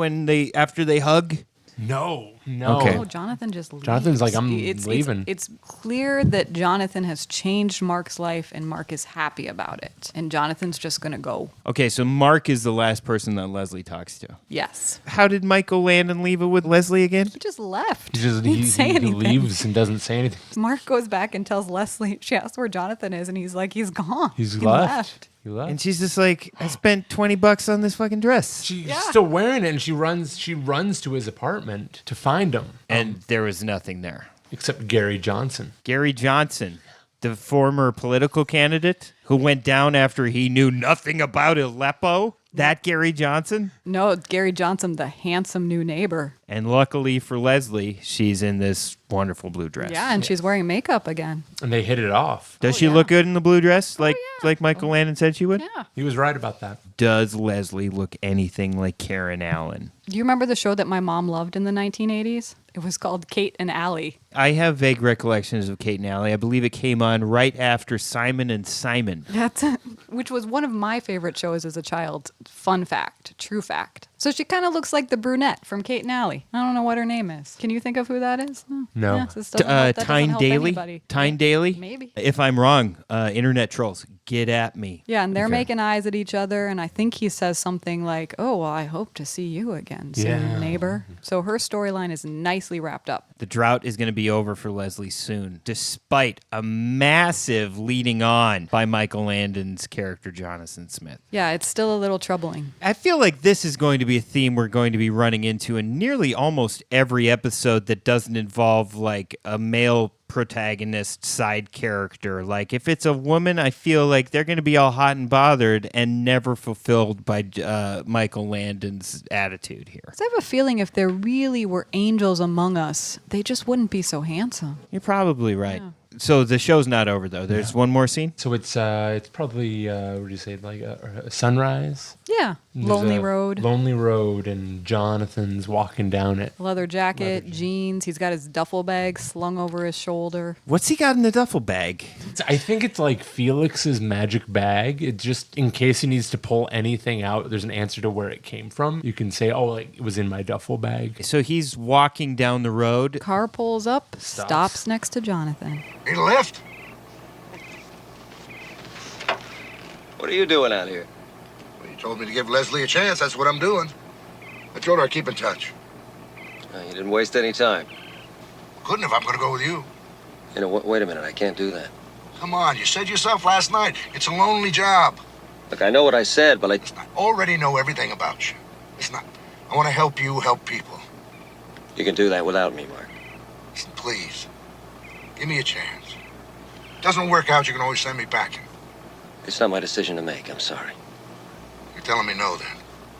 after they hug?
No.
Okay.
No, Jonathan just leaves.
Jonathan's like, "I'm leaving."
It's clear that Jonathan has changed Mark's life and Mark is happy about it. And Jonathan's just going to go.
Okay, so Mark is the last person that Leslie talks to.
Yes.
How did Michael Landon leave it with Leslie again?
He just left.
He just
Didn't say
he
anything.
leaves and doesn't say anything.
Mark goes back and tells Leslie, she asks where Jonathan is, and he's like, he's gone.
He
He
left. He left.
And she's just like, I spent $20 on this fucking dress.
She's still wearing it, and she runs to his apartment to find him.
And there was nothing there.
Except Gary Johnson.
Gary Johnson, the former political candidate who went down after he knew nothing about Aleppo. That Gary Johnson?
No, Gary Johnson, the handsome new neighbor.
And luckily for Leslie, she's in this wonderful blue dress.
Yeah, and she's wearing makeup again.
And they hit it off.
Does she look good in the blue dress like Michael Landon said she would?
Yeah.
He was right about that.
Does Leslie look anything like Karen Allen?
Do you remember the show that my mom loved in the 1980s? It was called Kate and Allie.
I have vague recollections of Kate and Allie. I believe it came on right after Simon and Simon.
Which was one of my favorite shows as a child. Fun fact, true fact. So she kind of looks like the brunette from Kate and Allie. I don't know what her name is. Can you think of who that is?
No.
Yeah, this doesn't help- that doesn't
Tyne
help
Daly?
anybody.
Tyne Daly?
Maybe.
If I'm wrong, internet trolls, get at me.
Yeah, and they're
Okay.
making eyes at each other, and I think he says something like, "Oh, well, I hope to see you again soon,
Yeah.
neighbor." So her storyline is nicely wrapped up.
The drought is going to be over for Leslie soon, despite a massive leading on by Michael Landon's character, Jonathan Smith.
Yeah, it's still a little troubling.
I feel like this is going to be a theme we're going to be running into in nearly almost every episode that doesn't involve like a male protagonist side character. Like, if it's a woman, I feel like they're going to be all hot and bothered and never fulfilled by Michael Landon's attitude here.
'Cause I have a feeling if there really were angels among us, they just wouldn't be so handsome.
You're probably right. So the show's not over, though. There's one more scene?
So it's probably, what do you say, like a sunrise?
Yeah.
And there's
Lonely
a
road.
Lonely road, and Jonathan's walking down it.
Leather jacket, jeans. He's got his duffel bag slung over his shoulder.
What's he got in the duffel bag?
I think it's like Felix's magic bag. It just, in case he needs to pull anything out, there's an answer to where it came from. You can say, oh, like, it was in my duffel bag.
So he's walking down the road.
Car pulls up, stops next to Jonathan.
Need a lift?
What are you doing out here?
Well, you told me to give Leslie a chance. That's what I'm doing. I told her I'd keep in touch.
You didn't waste any time.
Couldn't if I'm going to go with you.
You know, wait a minute. I can't do that.
Come on, you said yourself last night. It's a lonely job.
Look, I know what I said, but
Listen, I already know everything about you. Listen, I want to help you help people.
You can do that without me, Mark.
Listen, please. Give me a chance. Doesn't work out, you can always send me packing.
It's not my decision to make. I'm sorry.
You're telling me no, then?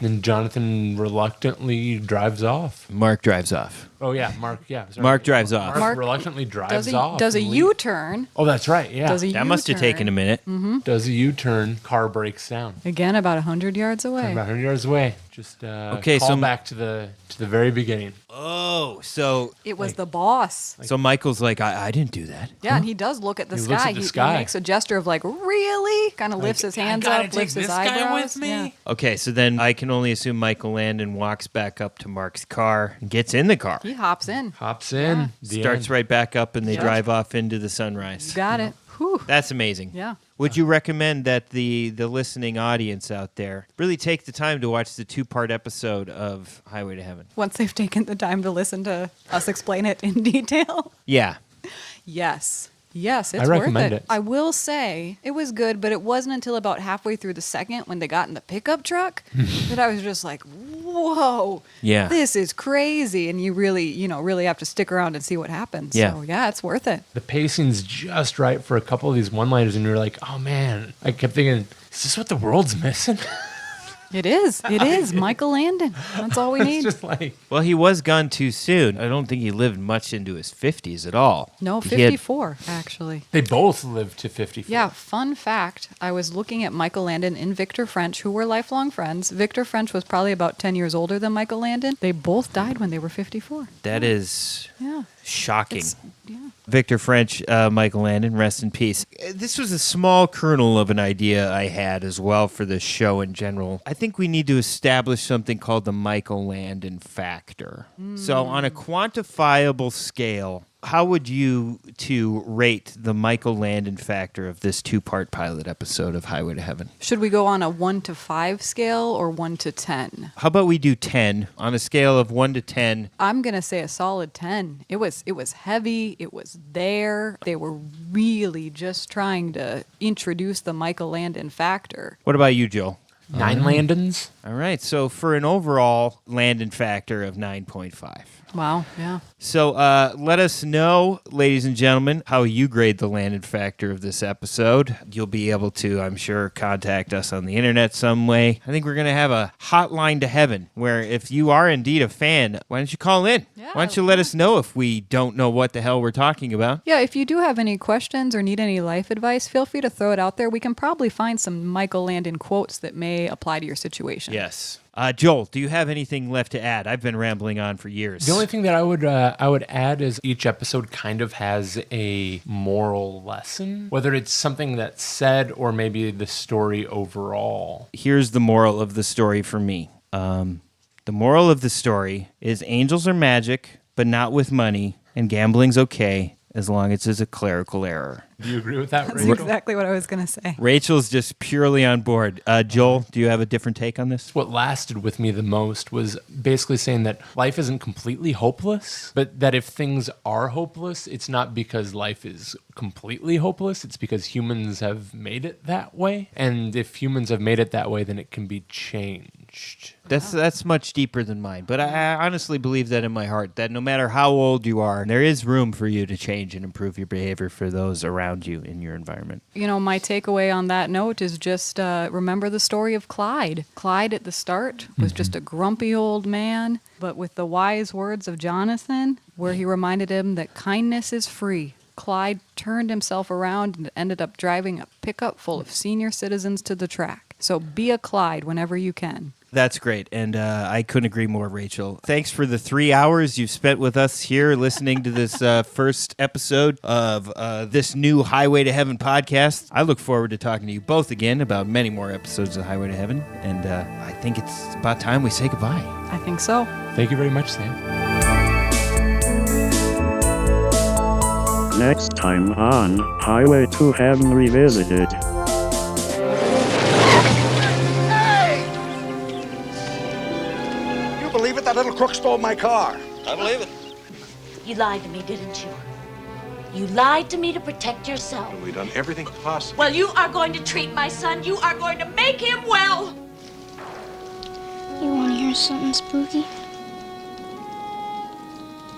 Then Jonathan reluctantly drives off.
Mark drives off.
Oh, yeah, Mark, yeah. Sorry.
Mark drives off.
Mark reluctantly drives off.
Does a
and
U-turn.
Oh, that's right, yeah.
Does a
That must have
U-turn.
taken a minute.
Mm-hmm.
Does a U-turn, car breaks down.
Again, about 100 yards away.
About 100 yards away. Just
Okay,
call
so
back to the very beginning.
Oh, so
It was the boss.
so Michael's like, I didn't do that.
Yeah, and he does look at the
He
sky.
looks at the sky.
He makes a gesture of like, really? Kind of lifts his hands up, lifts his eyebrows. Yeah.
Okay, so then I can only assume Michael Landon walks back up to Mark's car and gets in the car.
He hops in.
Hops in.
Starts right back up, and they drive off into the sunrise.
You got it. Whew.
That's amazing.
Yeah.
Would you recommend that the listening audience out there really take the time to watch the 2-part episode of Highway to Heaven?
Once they've taken the time to listen to us explain it in detail.
Yeah.
Yes. Yes, it's
I recommend
worth it.
it.
I will say it was good, but it wasn't until about halfway through the second when they got in the pickup truck that I was just like, whoa,
Yeah.
this is crazy. And you really have to stick around and see what happens.
Yeah.
So yeah, it's worth it.
The pacing's just right for a couple of these one-liners, and you're like, oh, man. I kept thinking, is this what the world's missing?
It is. It is. Michael Landon. That's all we
It's
need.
just like,
Well, he was gone too soon. I don't think he lived much into his 50s at all.
No,
He had-
54, actually.
they both lived to 54.
Yeah, fun fact. I was looking at Michael Landon and Victor French, who were lifelong friends. Victor French was probably about 10 years older than Michael Landon. They both died when they were 54.
That is
Yeah.
shocking.
Yeah.
Victor French, Michael Landon, rest in peace. This was a small kernel of an idea I had as well for this show in general. I think we need to establish something called the Michael Landon factor. So on a quantifiable scale, how would you two rate the Michael Landon factor of this 2-part pilot episode of Highway to Heaven?
Should we go on a 1 to 5 scale or 1 to 10?
How about we do 10 on a scale of 1 to 10?
I'm going to say a solid 10. It was heavy. It was there. They were really just trying to introduce the Michael Landon factor.
What about you, Joel?
9 Landons.
All right, so for an overall Landon factor of 9.5.
Wow, yeah.
So let us know, ladies and gentlemen, how you grade the Landon factor of this episode. You'll be able to, I'm sure, contact us on the internet some way. I think we're going to have a hotline to heaven where if you are indeed a fan, why don't you call in?
Yeah.
Why don't you let us know if we don't know what the hell we're talking about?
Yeah, if you do have any questions or need any life advice, feel free to throw it out there. We can probably find some Michael Landon quotes that may apply to your situation.
Yes. Joel, do you have anything left to add? I've been rambling on for years.
The only thing that I would add is each episode kind of has a moral lesson, whether it's something that's said or maybe the story overall.
Here's the moral of the story for me. The moral of the story is angels are magic, but not with money, and gambling's okay as long as it's a clerical error.
Do you agree with that,
That's
Rachel?
exactly what I was going to say.
Rachel's just purely on board. Joel, do you have a different take on this?
What lasted with me the most was basically saying that life isn't completely hopeless, but that if things are hopeless, it's not because life is completely hopeless, it's because humans have made it that way. And if humans have made it that way, then it can be changed.
changed. That's much deeper than mine. But I honestly believe that in my heart, that no matter how old you are, there is room for you to change and improve your behavior for those around you in your environment.
You know, my takeaway on that note is just remember the story of Clyde. Clyde at the start was just a grumpy old man, but with the wise words of Jonathan, where he reminded him that kindness is free, Clyde turned himself around and ended up driving a pickup full of senior citizens to the track. So be a Clyde whenever you can.
That's great, and I couldn't agree more, Rachel. Thanks for the 3 hours you've spent with us here listening to this first episode of this new Highway to Heaven podcast. I look forward to talking to you both again about many more episodes of Highway to Heaven, and I think it's about time we say goodbye.
I think so.
Thank you very much, Sam.
Next time on Highway to Heaven Revisited.
Believe it? That little crook stole my car.
I believe it.
You lied to me, didn't you? You lied to me to protect yourself.
We've done everything possible.
Well, you are going to treat my son. You are going to make him well.
You want to hear something spooky?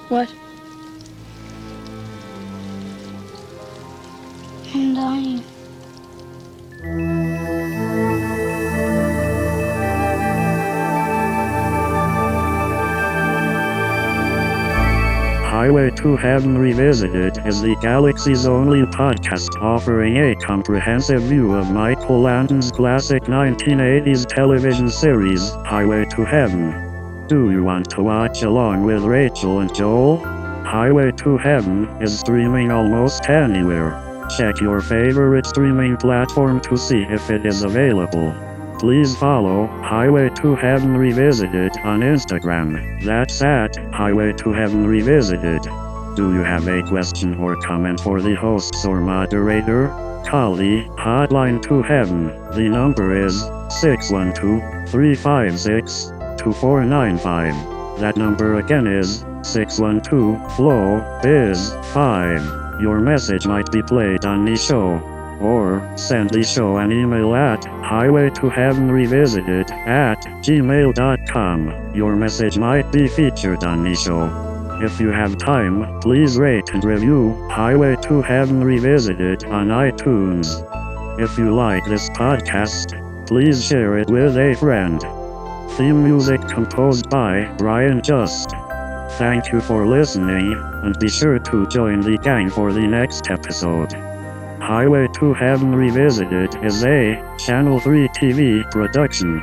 What? I'm dying.
Highway to Heaven Revisited is the galaxy's only podcast offering a comprehensive view of Michael Landon's classic 1980s television series, Highway to Heaven. Do you want to watch along with Rachel and Joel? Highway to Heaven is streaming almost anywhere. Check your favorite streaming platform to see if it is available. Please follow Highway to Heaven Revisited on Instagram. That's at Highway to Heaven Revisited. Do you have a question or comment for the hosts or moderator? Call the Hotline to Heaven. The number is 612-356-2495. That number again is 612-FLOW-BIZ-5. Your message might be played on the show. Or send the show an email at highwaytoheavenrevisited@gmail.com. Your message might be featured on the show. If you have time, please rate and review Highway to Heaven Revisited on iTunes. If you like this podcast, please share it with a friend. Theme music composed by Brian Just. Thank you for listening, and be sure to join the gang for the next episode. Highway to Heaven Revisited is a Channel 3 TV production.